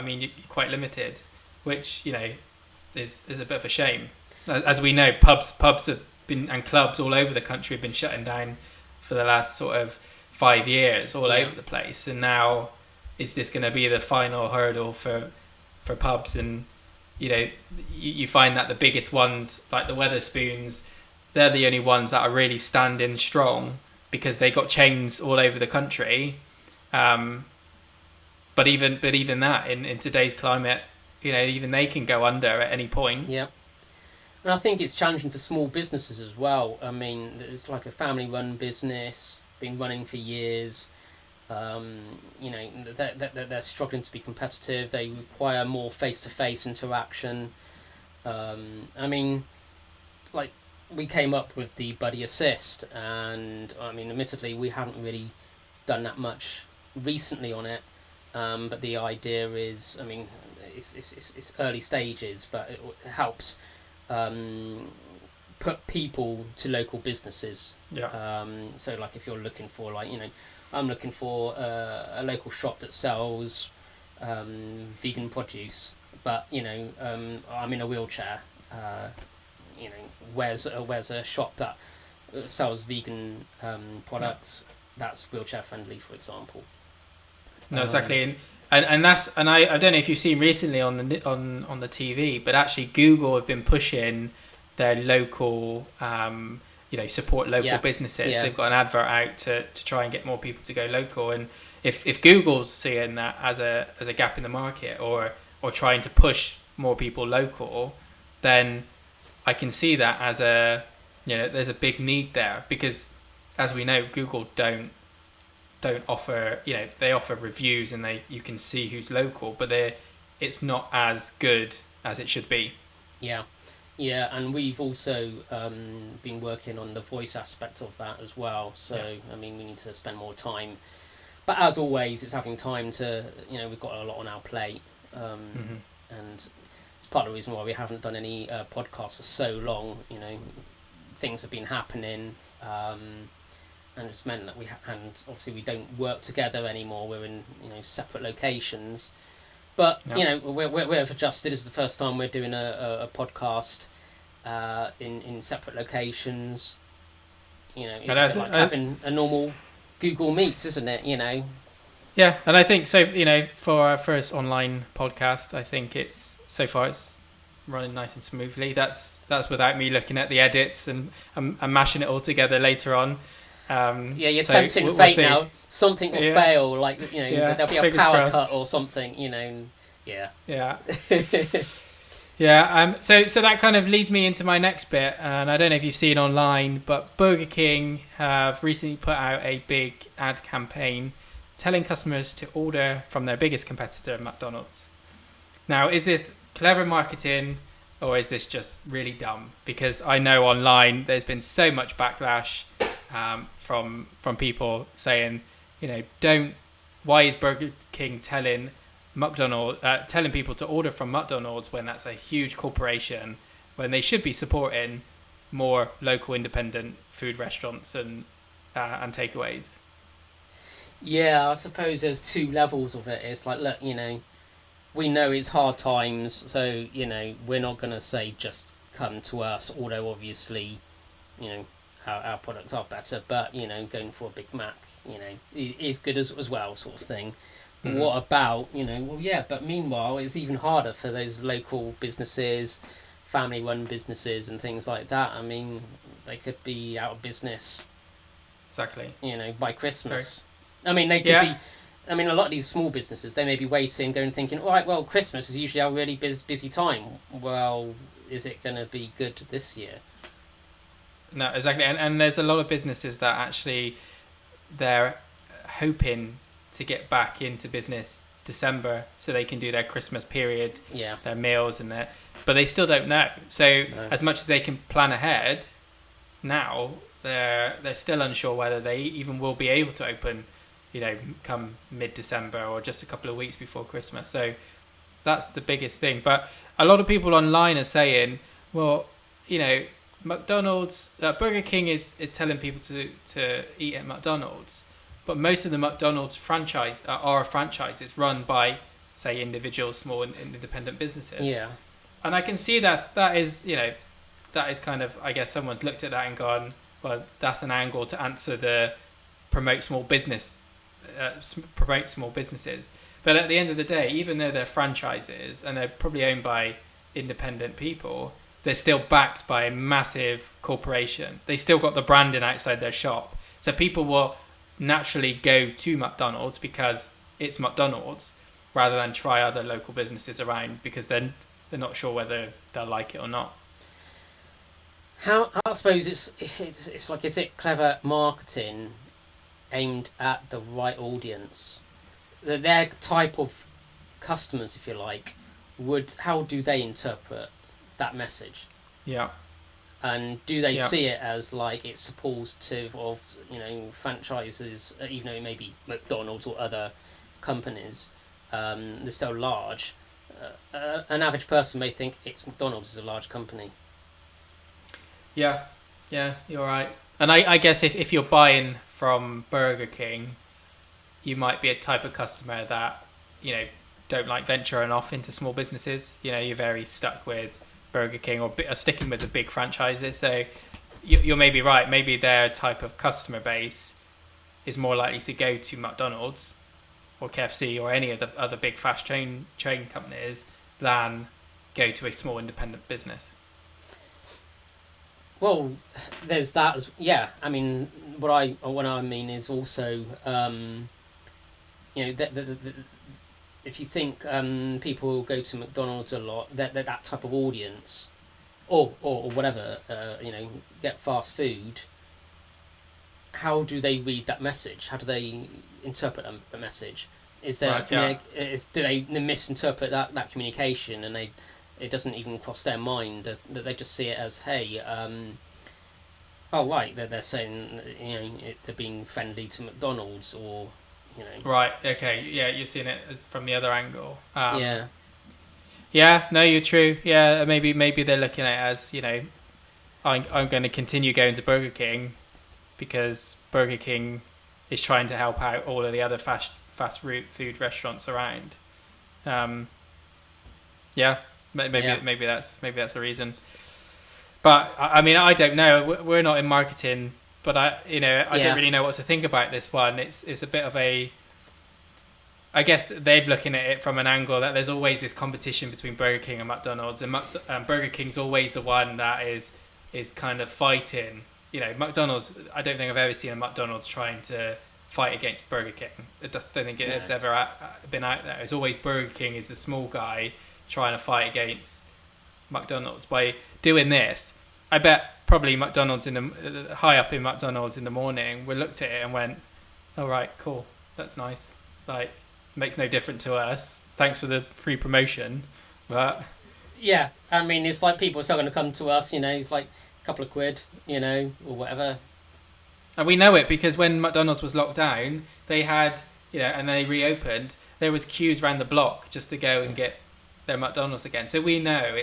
mean, you're quite limited, which is a bit of a shame. As we know, pubs have been, and clubs all over the country have been shutting down for the last sort of 5 years all over the place, and now is this going to be the final hurdle for pubs? And you find that the biggest ones, like the Wetherspoons, they're the only ones that are really standing strong because they got chains all over the country. But even that in today's climate, even they can go under at any point. Yeah. And I think it's challenging for small businesses as well. I mean, it's like a family-run business, been running for years. They're struggling to be competitive. They require more face-to-face interaction. I mean, we came up with the Buddy Assist, and I mean, admittedly, we haven't really done that much recently on it. But the idea is, I mean, it's early stages, but it helps put people to local businesses. So if you're looking for I'm looking for a local shop that sells vegan produce, but I'm in a wheelchair. Where's a shop that sells vegan products that's wheelchair friendly, for example. No, exactly. And that's, and I don't know if you've seen recently on the TV, but actually Google have been pushing their local, support local businesses. They've got an advert out to try and get more people to go local. And if Google's seeing that as a gap in the market, or trying to push more people local, then I can see that as there's a big need there, because as we know, Google don't offer, they offer reviews and you can see who's local, but it's not as good as it should be. Yeah, and we've also been working on the voice aspect of that as well. So I mean, we need to spend more time. But as always, it's having time to, we've got a lot on our plate, and part of the reason why we haven't done any podcasts for so long. You know, things have been happening, and it's meant that and obviously we don't work together anymore. We're in, you know, separate locations, but you know, we've adjusted. This is the first time we're doing a podcast in separate locations. You know, it's a bit like having a normal Google Meets, isn't it? You know. Yeah, and I think so. You know, for our first online podcast, I think it's running nice and smoothly. That's without me looking at the edits and mashing it all together later on. You're tempting fate now. Something will fail, like, you know, there'll be a power cut or something. You know, yeah. Yeah. So that kind of leads me into my next bit, and I don't know if you've seen online, but Burger King have recently put out a big ad campaign telling customers to order from their biggest competitor, McDonald's. Now, is this clever marketing, or is this just really dumb? Because I know online there's been so much backlash from people saying, you know, why is Burger King telling people to order from McDonald's when that's a huge corporation, when they should be supporting more local independent food restaurants and takeaways? Yeah, I suppose there's two levels of it. It's like, look, you know, we know it's hard times, so, you know, we're not going to say just come to us, although obviously, you know, our products are better, but, you know, going for a Big Mac, you know, is good as well, sort of thing. But what about, you know, well, yeah, but meanwhile, it's even harder for those local businesses, family-run businesses and things like that. I mean, they could be out of business. Exactly. You know, by Christmas. I mean, they could be... I mean, a lot of these small businesses, they may be waiting, going thinking, all right, well, Christmas is usually our really busy time. Well, is it going to be good this year? No, exactly. And there's a lot of businesses that actually they're hoping to get back into business December so they can do their Christmas period, their meals and but they still don't know. So as much as they can plan ahead, now they're still unsure whether they even will be able to open, you know, come mid-December or just a couple of weeks before Christmas. So that's the biggest thing. But a lot of people online are saying, well, you know, McDonald's, Burger King is telling people to eat at McDonald's, but most of the McDonald's franchise are franchises run by, say, individual small and independent businesses. Yeah, and I can see that is kind of, I guess someone's looked at that and gone, well, that's an angle to answer the promote small businesses. But at the end of the day, even though they're franchises and they're probably owned by independent people, they're still backed by a massive corporation. They still got the branding outside their shop. So people will naturally go to McDonald's because it's McDonald's rather than try other local businesses around because they're not sure whether they'll like it or not. I suppose it's like, is it clever marketing aimed at the right audience? Their type of customers, if you like, how do they interpret that message? Yeah. And do they see it as like it's supportive of, you know, franchises, even though it may be McDonald's or other companies, they're so large. An average person may think it's McDonald's is a large company. Yeah, you're right. And I guess if you're buying from Burger King, you might be a type of customer that, you know, don't like venturing off into small businesses. You know, you're very stuck with Burger King or sticking with the big franchises. So you're maybe right. Maybe their type of customer base is more likely to go to McDonald's or KFC or any of the other big fast chain companies than go to a small independent business. Well, there's that as I mean, what I mean is also, you know, if you think people go to McDonald's a lot, that type of audience, or whatever, you know, get fast food. How do they read that message? How do they interpret a message? Is there do they misinterpret that communication and it doesn't even cross their mind that they just see it as, hey, they're saying, you know, they're being friendly to McDonald's, or, you know. Right. Okay. Yeah, you're seeing it as from the other angle. Yeah, no, you're true. Yeah, maybe they're looking at it as, you know, I'm going to continue going to Burger King because Burger King is trying to help out all of the other fast food restaurants around. Yeah, maybe that's a reason. But I mean, I don't know. We're not in marketing, but I don't really know what to think about this one. It's a bit of a. I guess they're looking at it from an angle that there's always this competition between Burger King and McDonald's, and Burger King's always the one that is kind of fighting. You know, McDonald's. I don't think I've ever seen a McDonald's trying to fight against Burger King. I don't think it's ever been out there. It's always Burger King is the small guy trying to fight against McDonald's. By doing this, I bet probably McDonald's high up in McDonald's in the morning, we looked at it and went, "All right, cool, that's nice. Like, makes no difference to us. Thanks for the free promotion." But yeah, I mean, it's like people are still going to come to us. You know, it's like a couple of quid, you know, or whatever. And we know it because when McDonald's was locked down, they had, you know, and they reopened, there was queues around the block just to go and get their McDonald's again. So we know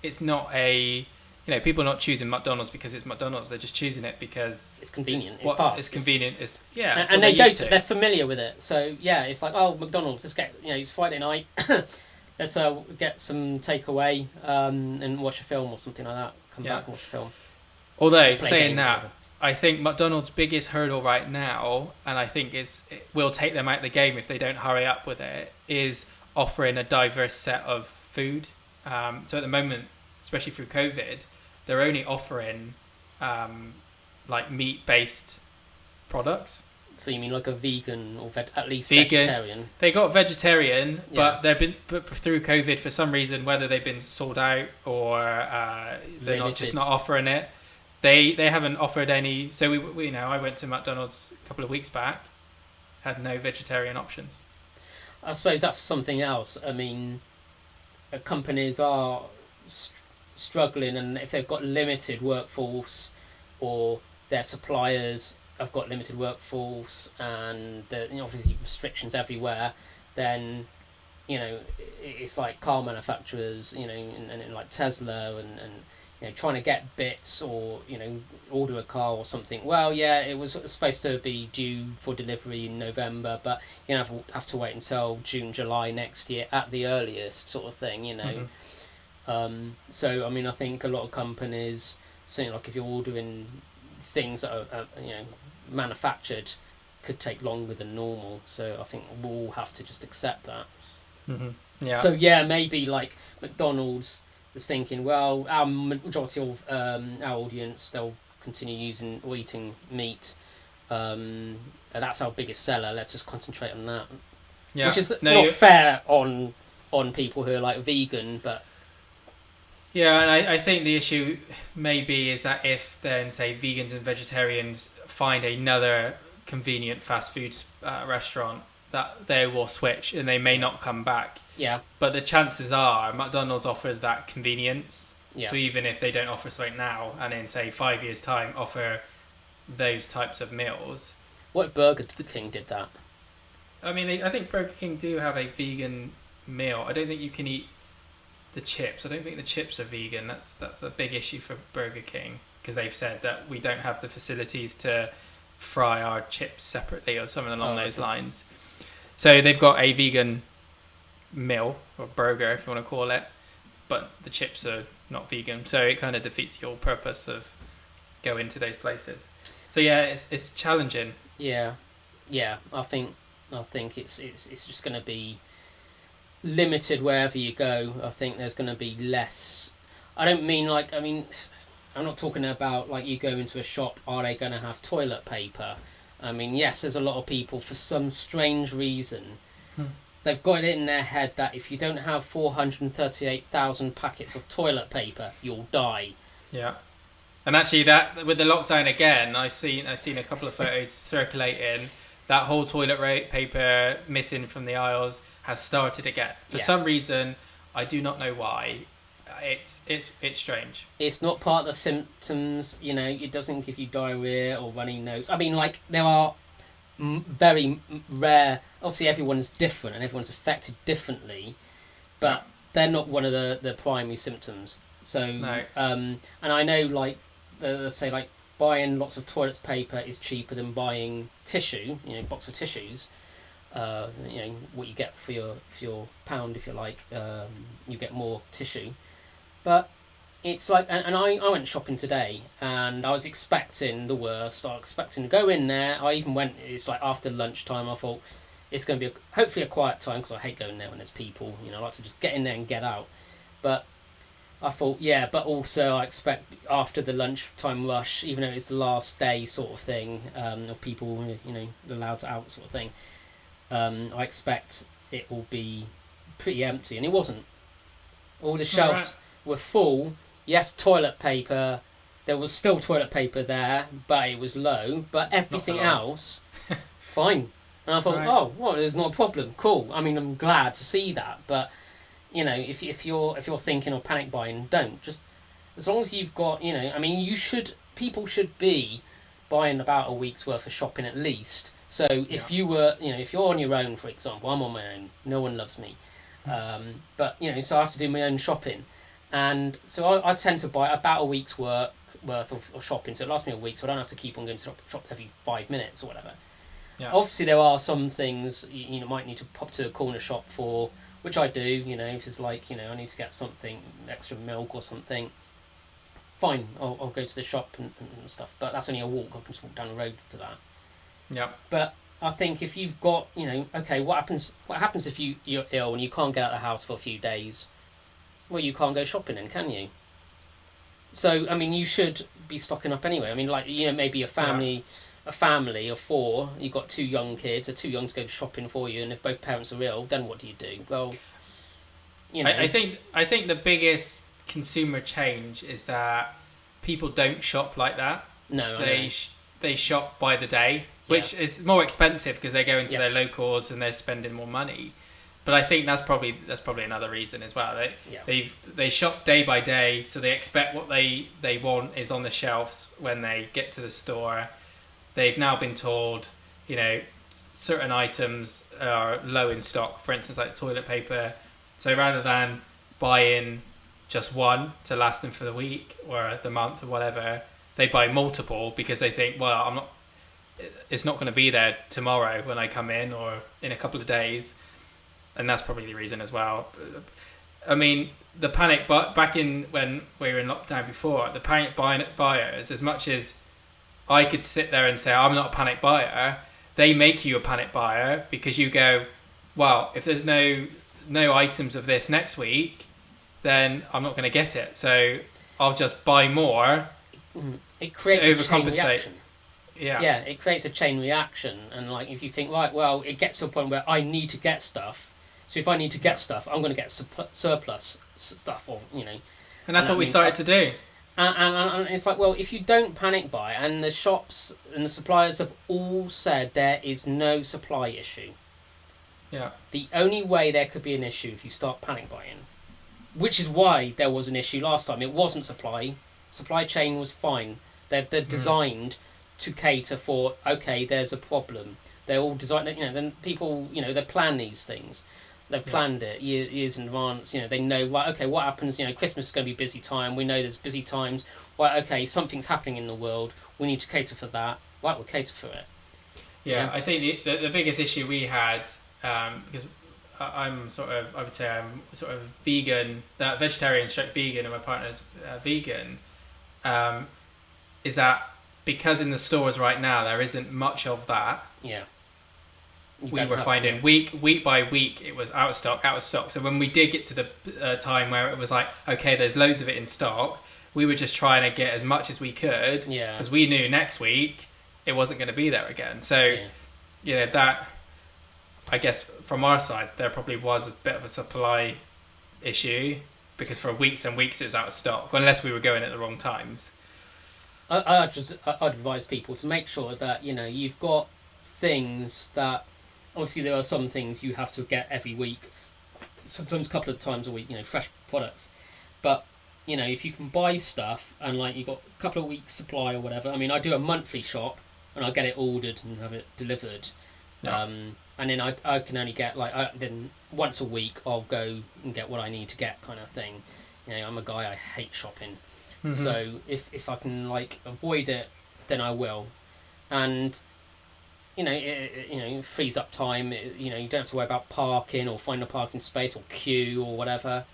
it's not a, you know, people are not choosing McDonald's because it's McDonald's. They're just choosing it because it's convenient. It's fast. It's convenient. And they go to. They're familiar with it. So yeah, it's like, oh, McDonald's. Let's get, you know, it's Friday night. Let's get some takeaway and watch a film or something like that. Come back and watch a film. Although saying that, I think McDonald's biggest hurdle right now, and I think it will take them out of the game if they don't hurry up with it, is offering a diverse set of food. So at the moment, especially through COVID, they're only offering like meat-based products. So you mean like a vegan or at least vegetarian? They got vegetarian, but they've been through COVID for some reason, whether they've been sold out or they're not offering it. They haven't offered any. So we I went to McDonald's a couple of weeks back, had no vegetarian options. I suppose that's something else. I mean, companies are struggling, and if they've got limited workforce, or their suppliers have got limited workforce, and obviously restrictions everywhere, then it's like car manufacturers, and like Tesla and trying to get bits or order a car or something. Well, yeah, it was supposed to be due for delivery in November, but have to wait until June, July next year at the earliest, sort of thing. Mm-hmm. So I mean, I think a lot of companies, certainly like if you're ordering things that are manufactured, could take longer than normal. So I think we'll have to just accept that. Mm-hmm. Yeah. So yeah, maybe like McDonald's was thinking, well, our majority of our audience, they'll continue eating meat. That's our biggest seller. Let's just concentrate on that. Yeah. Which is not fair on people who are like vegan, but yeah, and I think the issue maybe is that if then say vegans and vegetarians find another convenient fast food restaurant, that they will switch and they may not come back. Yeah. But the chances are McDonald's offers that convenience. Yeah. So even if they don't offer something now and in say 5 years' time offer those types of meals. What if Burger King did that? I mean, I think Burger King do have a vegan meal. I don't think you can eat the chips. I don't think the chips are vegan. That's a big issue for Burger King, because they've said that we don't have the facilities to fry our chips separately or something along those lines. So they've got a vegan meal or burger, if you want to call it, but the chips are not vegan. So it kind of defeats your purpose of going to those places. So yeah, it's challenging. Yeah. I think it's just going to be limited wherever you go. I think there's going to be less. I'm not talking about like you go into a shop, are they going to have toilet paper? I mean, yes, there's a lot of people, for some strange reason, they've got it in their head that if you don't have 438,000 packets of toilet paper, you'll die. Yeah. And actually, that with the lockdown again, I've seen a couple of photos circulating. That whole toilet paper missing from the aisles has started again. For some reason, I do not know why. It's strange. It's not part of the symptoms, it doesn't give you diarrhea or runny nose. I mean, like, there are very rare, obviously everyone's different and everyone's affected differently, but they're not one of the primary symptoms. So, No. And I know, like, they say, like, buying lots of toilet paper is cheaper than buying tissue, box of tissues. What you get for your pound, if you like, you get more tissue. But it's like, and I went shopping today, and I was expecting the worst. I was expecting to go in there. I even went, it's like after lunchtime, I thought, it's going to be hopefully a quiet time, because I hate going there when there's people. I like to just get in there and get out. But I thought, yeah, but also I expect after the lunchtime rush, even though it's the last day sort of thing, of people, allowed out sort of thing, I expect it will be pretty empty. And it wasn't. All the shelves were full. Yes, toilet paper. There was still toilet paper there, but it was low. But everything else, fine. And I thought, oh, well, there's not a problem. Cool. I mean, I'm glad to see that. But, if you're thinking of panic buying, don't. Just as long as you've got, people should be buying about a week's worth of shopping at least. So if you were, if you're on your own, for example, I'm on my own. No one loves me. But, so I have to do my own shopping. And so I tend to buy about a week's worth of shopping. So it lasts me a week, so I don't have to keep on going to shop every 5 minutes or whatever. Yeah. Obviously, there are some things you might need to pop to a corner shop for, which I do. If it's like I need to get something, extra milk or something. Fine, I'll go to the shop and stuff. But that's only a walk. I can just walk down the road for that. Yeah. But I think if you've got, okay, what happens if you're ill and you can't get out of the house for a few days? Well, you can't go shopping then, can you? So, you should be stocking up anyway. Maybe a family of 4, you've got 2 young kids, they're too young to go shopping for you, and if both parents are ill, then what do you do? Well, I think the biggest consumer change is that people don't shop like that. No, they shop by the day, which is more expensive because they go into their locals and they're spending more money. But I think that's probably another reason as well. They shop day by day, so they expect what they want is on the shelves when they get to the store. They've now been told, certain items are low in stock, for instance, like toilet paper. So rather than buying just one to last them for the week or the month or whatever, they buy multiple because they think, well, it's not going to be there tomorrow when I come in or in a couple of days. And that's probably the reason as well. The panic, back in when we were in lockdown before, the panic buyers, as much as I could sit there and say, I'm not a panic buyer, they make you a panic buyer because you go, well, if there's no items of this next week, then I'm not going to get it. So I'll just buy more. It creates to a chain overcompensate. reaction. Yeah, it creates a chain reaction. And if you think, right, well, it gets to a point where I need to get stuff. So if I need to get stuff, I'm going to get surplus stuff, And that's what we started to do. And it's like, well, if you don't panic buy, and the shops and the suppliers have all said there is no supply issue. Yeah. The only way there could be an issue if you start panic buying, which is why there was an issue last time. It wasn't supply. Supply chain was fine. They're designed to cater for, okay, there's a problem. They're all designed, then people, they plan these things. They've planned it years in advance. They know, right, okay, what happens, Christmas is going to be a busy time. We know there's busy times. Right, okay, something's happening in the world. We need to cater for that. Right, we'll cater for it. Yeah, I think the biggest issue we had, because I'm sort of vegan, vegetarian / vegan, and my partner's vegan, is that because in the stores right now there isn't much of that. Yeah. We were finding week by week it was out of stock. So when we did get to the time where it was like, okay, there's loads of it in stock, we were just trying to get as much as we could. Yeah. Because we knew next week it wasn't going to be there again. So, that, I guess from our side, there probably was a bit of a supply issue because for weeks and weeks it was out of stock, unless we were going at the wrong times. I'd advise people to make sure that, you've got things that... Obviously, there are some things you have to get every week, sometimes a couple of times a week, fresh products. But, if you can buy stuff and, you've got a couple of weeks' supply or whatever. I do a monthly shop and I get it ordered and have it delivered. Yeah. and then I can only get then once a week I'll go and get what I need to get, kind of thing. I'm a guy, I hate shopping. So if I can avoid it, then I will. And it frees up time. You don't have to worry about parking or finding a parking space or queue or whatever.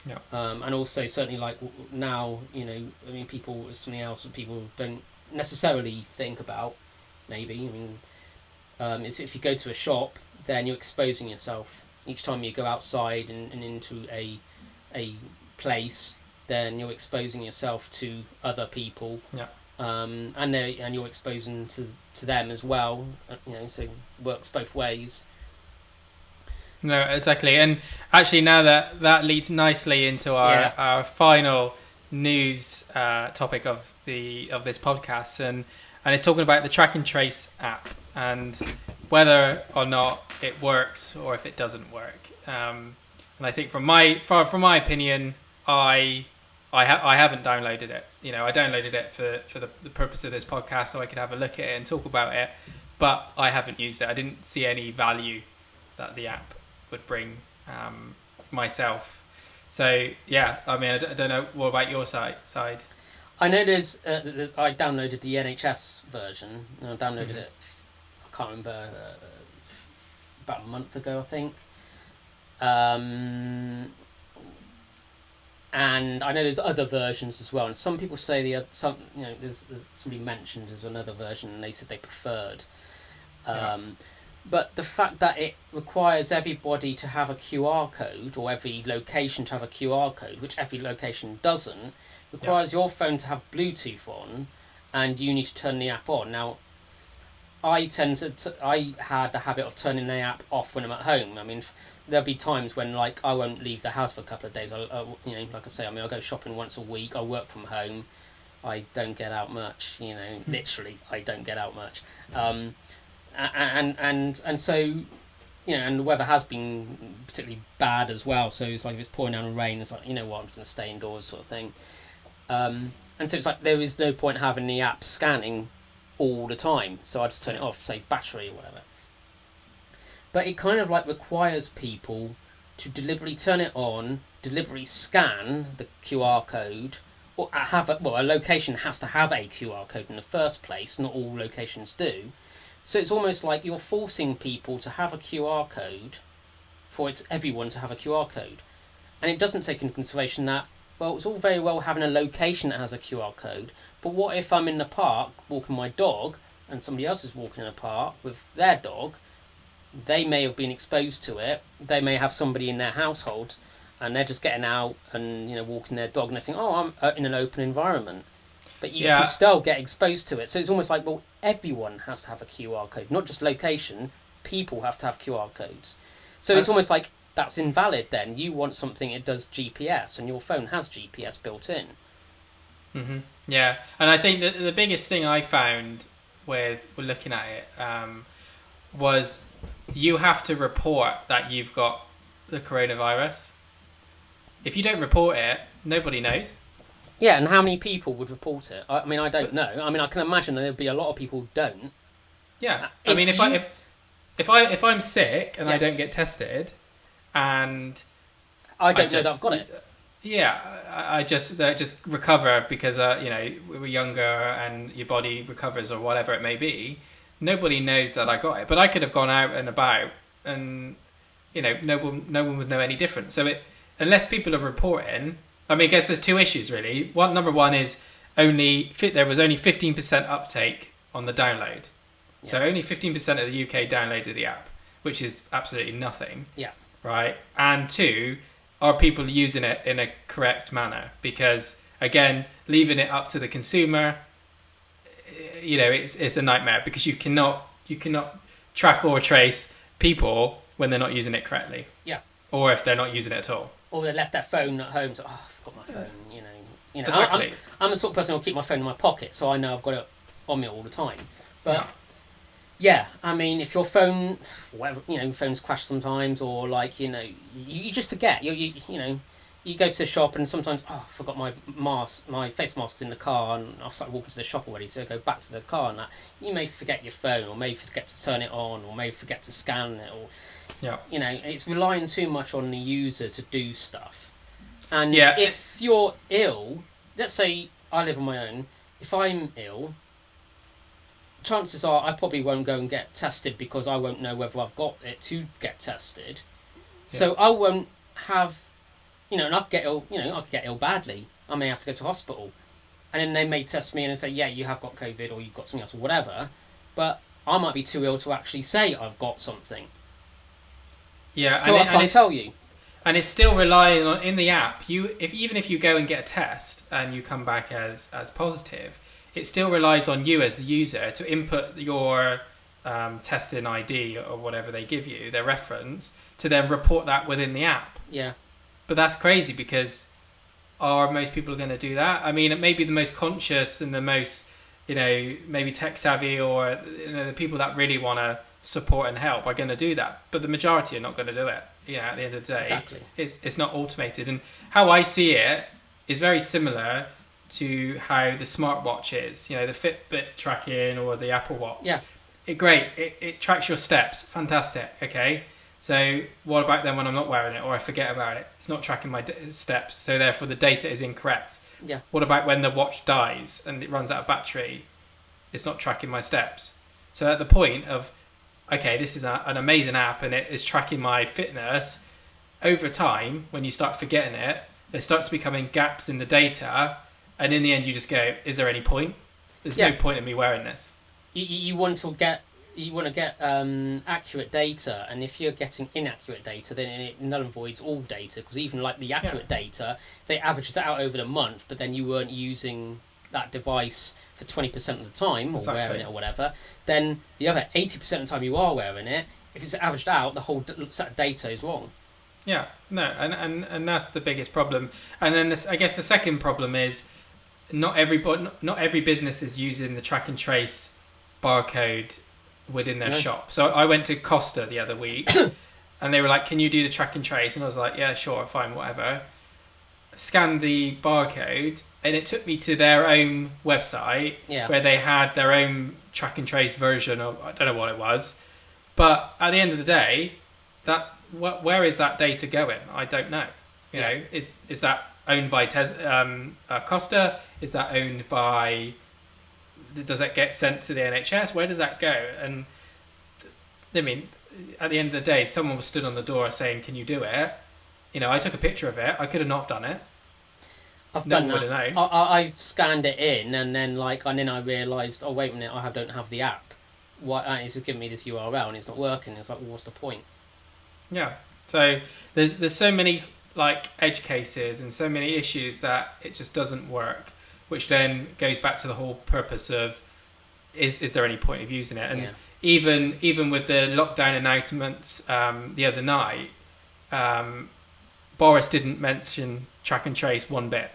Yeah. And also certainly now, people, something else that people don't necessarily think about, maybe. Is if you go to a shop, then you're exposing yourself. Each time you go outside and into a place, then you're exposing yourself to other people. Yeah. And you're exposing to them as well. So it works both ways. No, exactly. And actually, now that leads nicely into our final news topic of this podcast, and it's talking about the Track and Trace app and whether or not it works or if it doesn't work. And I think from my opinion, I haven't downloaded it. I downloaded it for the purpose of this podcast so I could have a look at it and talk about it, but I haven't used it. I didn't see any value that the app would bring myself. So yeah, I don't know. What about your side? I know there's. I downloaded the NHS version. I downloaded it. I can't remember. About a month ago, I think. And I know there's other versions as well. And some people say there's somebody mentioned there's another version, and they said they preferred. But the fact that it requires everybody to have a QR code, or every location to have a QR code, which every location doesn't, requires your phone to have Bluetooth on, and you need to turn the app on. Now, I had the habit of turning the app off when I'm at home. There'll be times when I won't leave the house for a couple of days. Like I say, I'll go shopping once a week. I work from home. I don't get out much. Literally, I don't get out much. And so, and the weather has been particularly bad as well. So it's if it's pouring down and rain, it's I'm just going to stay indoors, sort of thing. And so it's there is no point having the app scanning all the time. So I just turn it off, save battery or whatever. But it kind of requires people to deliberately turn it on, deliberately scan the QR code, or a location has to have a QR code in the first place. Not all locations do. So it's almost like you're forcing people to have a QR code for everyone to have a QR code. And it doesn't take into consideration that, well, it's all very well having a location that has a QR code, but what if I'm in the park walking my dog and somebody else is walking in a park with their dog? They may have been exposed to it. They may have somebody in their household and they're just getting out and walking their dog and they think, oh, I'm in an open environment. But you can still get exposed to it. So it's almost like, well, everyone has to have a QR code, not just location. People have to have QR codes. So it's almost like that's invalid then. You want something that does GPS, and your phone has GPS built in. Mm-hmm. Yeah, and I think that the biggest thing I found with looking at it was you have to report that you've got the coronavirus. If you don't report it, nobody knows. Yeah, and how many people would report it? I don't know. I can imagine there'd be a lot of people who don't. Yeah, if I'm sick and I don't get tested, and I don't know that I've got it. Yeah, I just recover because we're younger and your body recovers or whatever it may be. Nobody knows that I got it, but I could have gone out and about, and no one would know any different. So unless people are reporting. I guess there's two issues really. Number one is there was only 15% uptake on the download. Yeah. So only 15% of the UK downloaded the app, which is absolutely nothing. Yeah. Right? And two, are people using it in a correct manner? Because again, leaving it up to the consumer, it's a nightmare because you cannot track or trace people when they're not using it correctly. Yeah. Or if they're not using it at all. Or they left their phone at home, so I forgot my phone. Exactly. I'm the sort of person who'll keep my phone in my pocket, so I know I've got it on me all the time. But if your phone, whatever, phones crash sometimes, or you just forget. You you go to the shop and sometimes, I forgot my face mask's in the car, and I've started walking to the shop already, so I go back to the car, and that you may forget your phone, or may forget to turn it on, or may forget to scan it, or it's relying too much on the user to do stuff. And if you're ill, let's say I live on my own, if I'm ill, chances are I probably won't go and get tested because I won't know whether I've got it to get tested. Yeah. So I won't have, and I could get ill, I could get ill badly. I may have to go to hospital. And then they may test me and say, yeah, you have got COVID or you've got something else or whatever. But I might be too ill to actually say I've got something. Yeah, so I can't tell you. And it's still relying on, in the app, even if you go and get a test and you come back as positive, it still relies on you as the user to input your testing ID or whatever they give you, their reference, to then report that within the app. Yeah. But that's crazy because are most people going to do that? I mean, it may be the most conscious and the most, maybe tech savvy or the people that really want to support and help are going to do that. But the majority are not going to do it. At the end of the day, exactly. It's not automated. And how I see it is very similar to how the smartwatch is. The Fitbit tracking or the Apple Watch. Yeah. It tracks your steps. Fantastic. Okay. So what about then when I'm not wearing it or I forget about it? It's not tracking my steps, so therefore the data is incorrect. Yeah. What about when the watch dies and it runs out of battery? It's not tracking my steps. So at the point of, okay, this is an amazing app and it is tracking my fitness, over time, when you start forgetting it, there starts becoming gaps in the data, and in the end you just go, is there any point? There's no point in me wearing this. You want to get accurate data, and if you're getting inaccurate data, then it null and voids all data, because even like the accurate data, they average it out over the month, but then you weren't using that device for 20% of the time or wearing it or whatever, then the other 80% of the time you are wearing it, if it's averaged out, the whole set of data is wrong. Yeah, no, and that's the biggest problem. And then I guess the second problem is not every business is using the track and trace barcode within their shop. So I went to Costa the other week and they were like, can you do the track and trace? And I was like, yeah, sure, fine, whatever. Scanned the barcode and it took me to their own website where they had their own track and trace version of, I don't know what it was. But at the end of the day, where is that data going? I don't know. You know, is that owned by Costa? Is that owned by... Does that get sent to the NHS? Where does that go? And I mean, at the end of the day, someone was stood on the door saying, "Can you do it?" I took a picture of it. I could have not done it. I've done that. I've scanned it in, and then I realised, oh wait a minute, I don't have the app. Why? And it's just giving me this URL, and it's not working. It's like, well, what's the point? Yeah. So there's so many edge cases and so many issues that it just doesn't work. Which then goes back to the whole purpose of is there any point of using it? And even with the lockdown announcements the other night, Boris didn't mention track and trace one bit.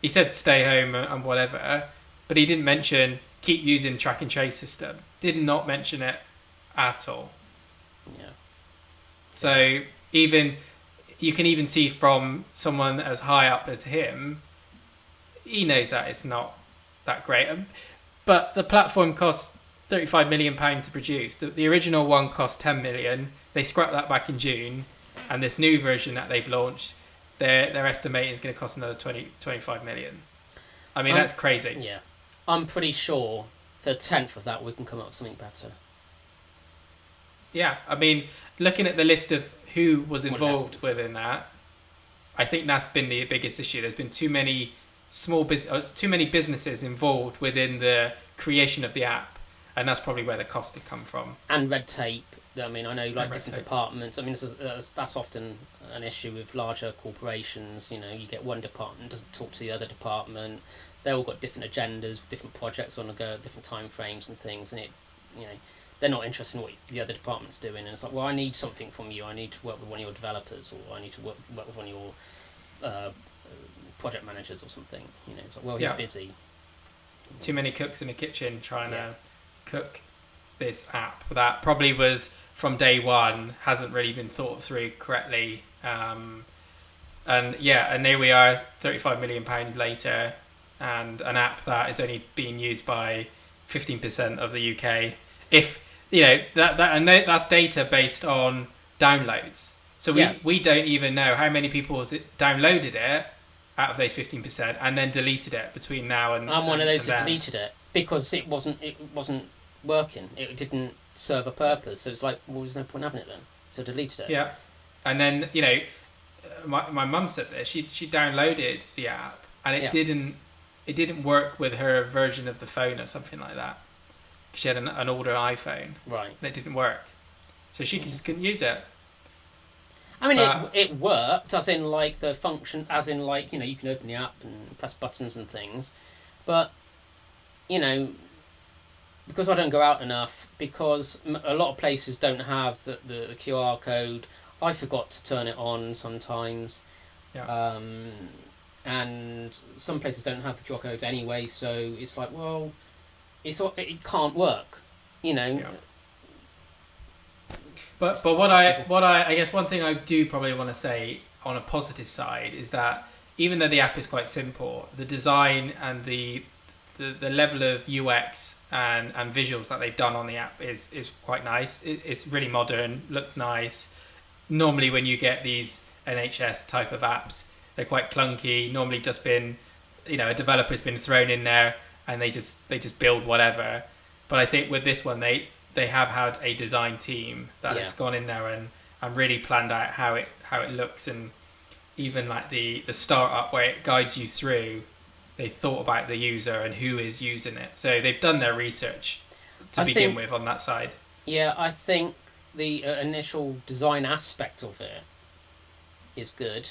He said stay home and whatever, but he didn't mention keep using track and trace system. Did not mention it at all. Yeah. So you can even see from someone as high up as him, he knows that it's not that great. But the platform costs £35 million to produce. The original one cost $10 million. They scrapped that back in June. And this new version that they've launched, they're estimating is going to cost another 25 million. I mean, that's crazy. Yeah. I'm pretty sure for a tenth of that we can come up with something better. Yeah. I mean, looking at the list of who was involved within that, I think that's been the biggest issue. There's been too many too many businesses involved within the creation of the app, and that's probably where the cost has come from. And red tape. I mean, I know different departments. I mean, that's often an issue with larger corporations. You get one department doesn't talk to the other department. They've all got different agendas, different projects on the go, different time frames and things, and they're not interested in what the other department's doing. And it's like, well, I need something from you. I need to work with one of your developers, or I need to work with one of your project managers or something. It's like, well, he's busy. Too many cooks in the kitchen trying to cook this app that probably was from day one, hasn't really been thought through correctly. And there we are, £35 million later, and an app that is only being used by 15% of the UK. If that's data based on downloads. So we don't even know how many people downloaded it out of those 15% and then deleted it between now and. I'm one of those that deleted it because it wasn't working. It didn't serve a purpose. So it's like, well, there's no point having it then. So I deleted it. Yeah, and then my mum said this. She downloaded the app and it didn't work with her version of the phone or something like that. She had an older iPhone. Right. And it didn't work, so she just couldn't use it. I mean, it worked, as in like the function, as in like, you can open the app and press buttons and things, but because I don't go out enough, because a lot of places don't have the QR code. I forgot to turn it on sometimes. Yeah. And some places don't have the QR codes anyway, so it's like, well, it can't work, Yeah. But what I guess one thing I do probably want to say on a positive side is that even though the app is quite simple, the design and the level of UX and visuals that they've done on the app is quite nice. It's really modern, looks nice. Normally when you get these NHS type of apps, they're quite clunky. Normally just been, a developer's been thrown in there and they just build whatever. But I think with this one, they have had a design team that has gone in there and really planned out how it looks, and even like the startup where it guides you through, they thought about the user and who is using it. So they've done their research to begin with on that side. Yeah, I think the initial design aspect of it is good.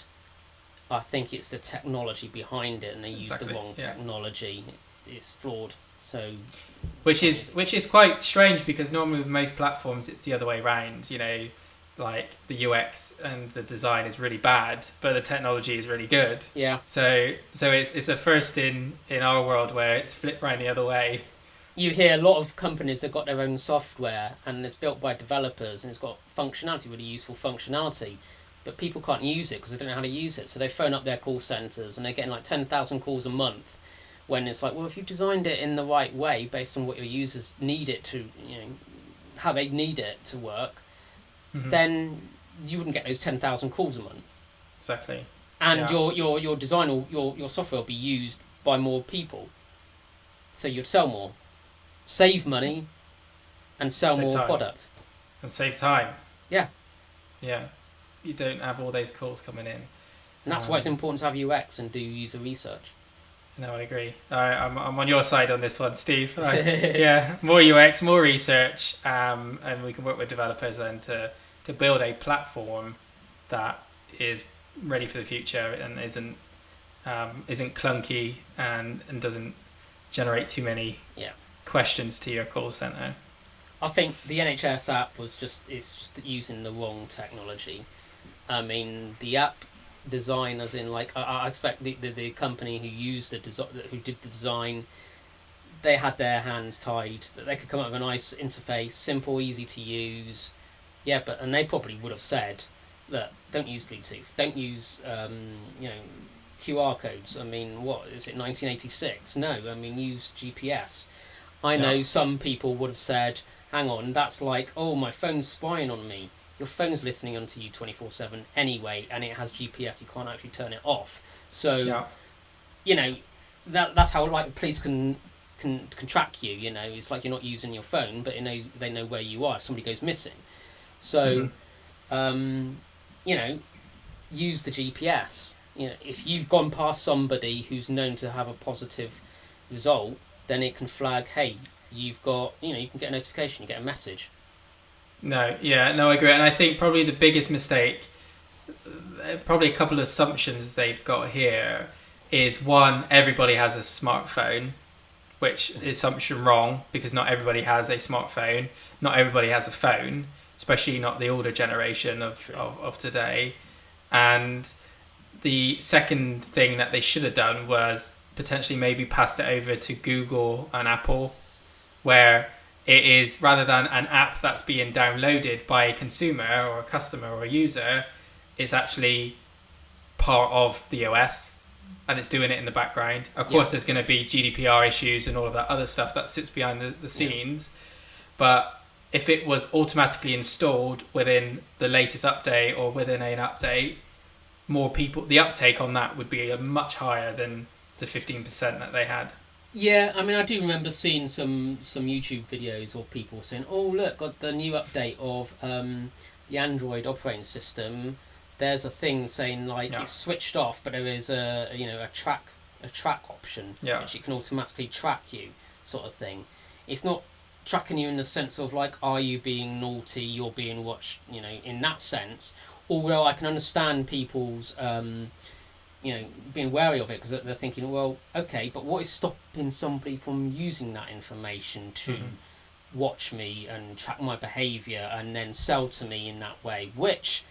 I think it's the technology behind it, and they used the wrong technology. It's flawed. So, which is quite strange, because normally with most platforms it's the other way around. Like the UX and the design is really bad, but the technology is really good. Yeah. So it's a first in our world where it's flipped around the other way. You hear a lot of companies that got their own software and it's built by developers and it's got functionality, really useful functionality, but people can't use it because they don't know how to use it. So they phone up their call centres and they're getting like 10,000 calls a month. When it's like, well, if you designed it in the right way based on what your users need it to, how they need it to work, then you wouldn't get those 10,000 calls a month. Exactly. And your design or your software will be used by more people. So you'd sell more, save money, and sell more product. And save time. Yeah. Yeah. You don't have all those calls coming in. And that's why it's important to have UX and do user research. No, I agree. I'm on your side on this one, Steve. Yeah, more UX, more research, and we can work with developers then to build a platform that is ready for the future and isn't clunky and doesn't generate too many questions to your call center. I think the NHS app is just using the wrong technology. I mean, the app design, as in like I expect the company who did the design, they had their hands tied, that they could come up with a nice interface, simple, easy to use. Yeah, and they probably would have said, look, don't use Bluetooth, don't use QR codes. I mean, what is it, 1986? No, I mean, use GPS. I know some people would have said, hang on, that's like, oh, my phone's spying on me. Your phone's listening onto you 24/7 anyway, and it has GPS. You can't actually turn it off. So, that's how like the police can track you. It's like you're not using your phone, but they know where you are if somebody goes missing. So, use the GPS. If you've gone past somebody who's known to have a positive result, then it can flag, hey, you've got, you can get a notification, you get a message. No, I agree. And I think probably the biggest mistake, probably a couple of assumptions they've got here, is one, everybody has a smartphone, which is assumption wrong, because not everybody has a smartphone. Not everybody has a phone, especially not the older generation of today. And the second thing that they should have done was potentially maybe passed it over to Google and Apple, where it is, rather than an app that's being downloaded by a consumer or a customer or a user, it's actually part of the OS, and it's doing it in the background. Of course, there's going to be GDPR issues and all of that other stuff that sits behind the scenes, but if it was automatically installed within the latest update or within an update, more people, the uptake on that would be much higher than the 15% that they had. Yeah, I mean, I do remember seeing some YouTube videos of people saying, "Oh, look, got the new update of the Android operating system. There's a thing saying it's switched off, but there is a track option which it can automatically track you, sort of thing. It's not tracking you in the sense of are you being naughty, you're being watched, in that sense. Although I can understand people's being wary of it, because they're thinking, well, okay, but what is stopping somebody from using that information to watch me and track my behaviour and then sell to me in that way? Which,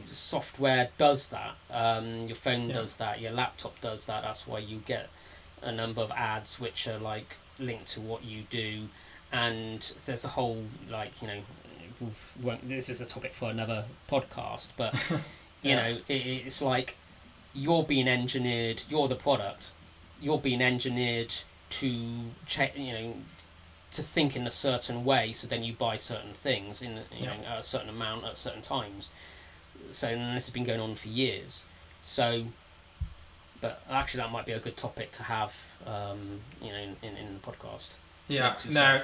software does that. Your phone does that. Your laptop does that. That's why you get a number of ads which are linked to what you do. And there's a whole this is a topic for another podcast, but it's you're being engineered, you're the product, you're being engineered to to think in a certain way, so then you buy certain things in at a certain amount at certain times. So, and this has been going on for years. So, but actually that might be a good topic to have in the podcast. Yeah, no,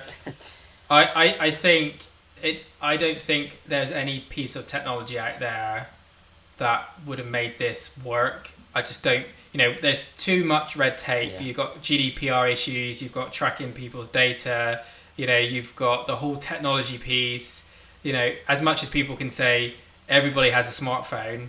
I think I don't think there's any piece of technology out there that would have made this work. I just don't, there's too much red tape. You've got GDPR issues, you've got tracking people's data, you've got the whole technology piece. As much as people can say everybody has a smartphone,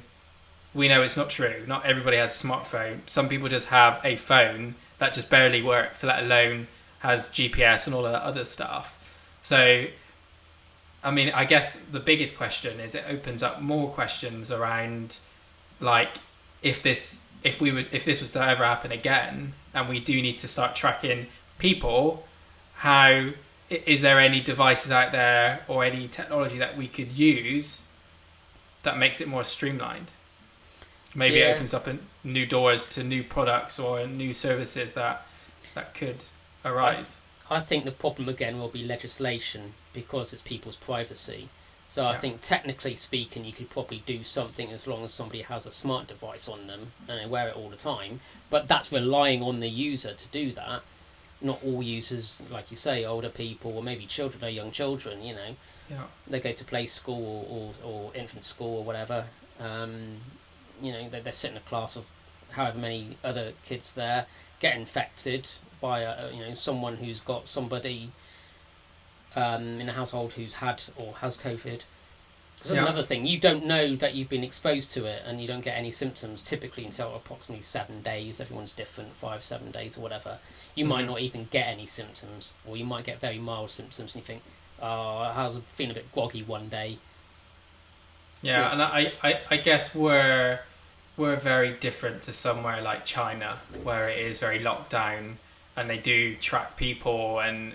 we know it's not true. Not everybody has a smartphone. Some people just have a phone that just barely works, let alone has GPS and all of that other stuff. So, I mean, I guess the biggest question is it opens up more questions around, if this was to ever happen again, and we do need to start tracking people, how is there any devices out there or any technology that we could use that makes it more streamlined? Maybe it opens up new doors to new products or new services that could arise. I think the problem again will be legislation, because it's people's privacy. So I think technically speaking, you could probably do something as long as somebody has a smart device on them and they wear it all the time. But that's relying on the user to do that. Not all users, like you say, older people or maybe children or young children, they go to play school or infant school or whatever. They sit in a class of however many other kids there, get infected by someone who's got somebody in a household who's had or has COVID. Because that's another thing, you don't know that you've been exposed to it, and you don't get any symptoms typically until approximately 7 days. Everyone's different, 5-7 days or whatever. You might not even get any symptoms, or you might get very mild symptoms and you think, I was feeling a bit groggy one day. Yeah, and I guess we're very different to somewhere like China, where it is very locked down and they do track people, and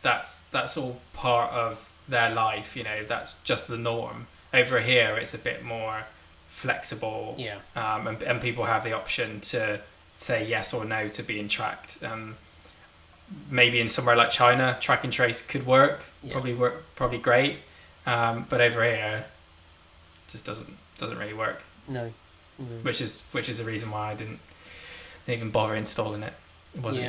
that's all part of their life. That's just the norm. Over here it's a bit more flexible, and people have the option to say yes or no to being tracked. Maybe in somewhere like China, track and trace could work, probably great, but over here just doesn't really work. No. Which is the reason why I didn't even bother installing it. It wasn't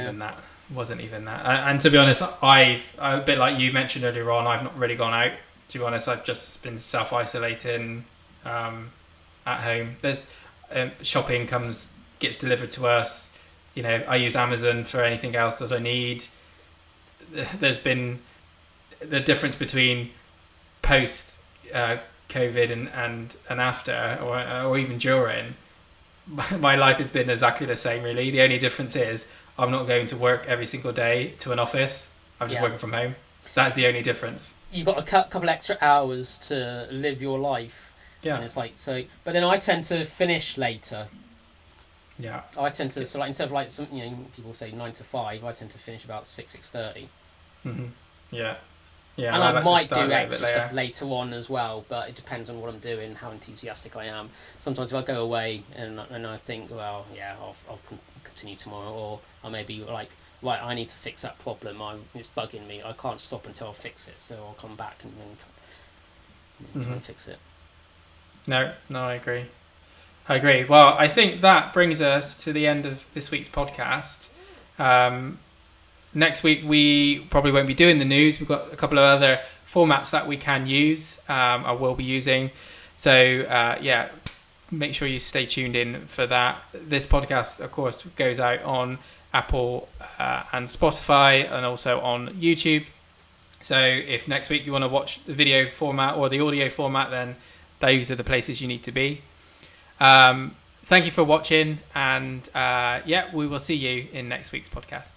even that. And to be honest, I've a bit like you mentioned earlier on, I've not really gone out. To be honest, I've just been self-isolating at home. There's shopping gets delivered to us. I use Amazon for anything else that I need. There's been the difference between post COVID and after, or even during. My life has been exactly the same, really. The only difference is I'm not going to work every single day to an office. I'm just working from home. That's the only difference. You've got a couple extra hours to live your life. Yeah. And it's so, but then I tend to finish later. Yeah. I tend to, instead of some, people say 9 to 5, I tend to finish about 6:30. Mm-hmm. Yeah. Yeah, and I to might start do a little extra bit stuff later on as well, but it depends on what I'm doing, how enthusiastic I am. Sometimes if I go away and I think, well, yeah, I'll continue tomorrow, or I may be like, right, I need to fix that problem. It's bugging me. I can't stop until I fix it, so I'll come back and then try and fix it. No, I agree. Well, I think that brings us to the end of this week's podcast. Next week, we probably won't be doing the news. We've got a couple of other formats that we can use, I will be using. So, make sure you stay tuned in for that. This podcast, of course, goes out on Apple and Spotify, and also on YouTube. So if next week you want to watch the video format or the audio format, then those are the places you need to be. Thank you for watching, and we will see you in next week's podcast.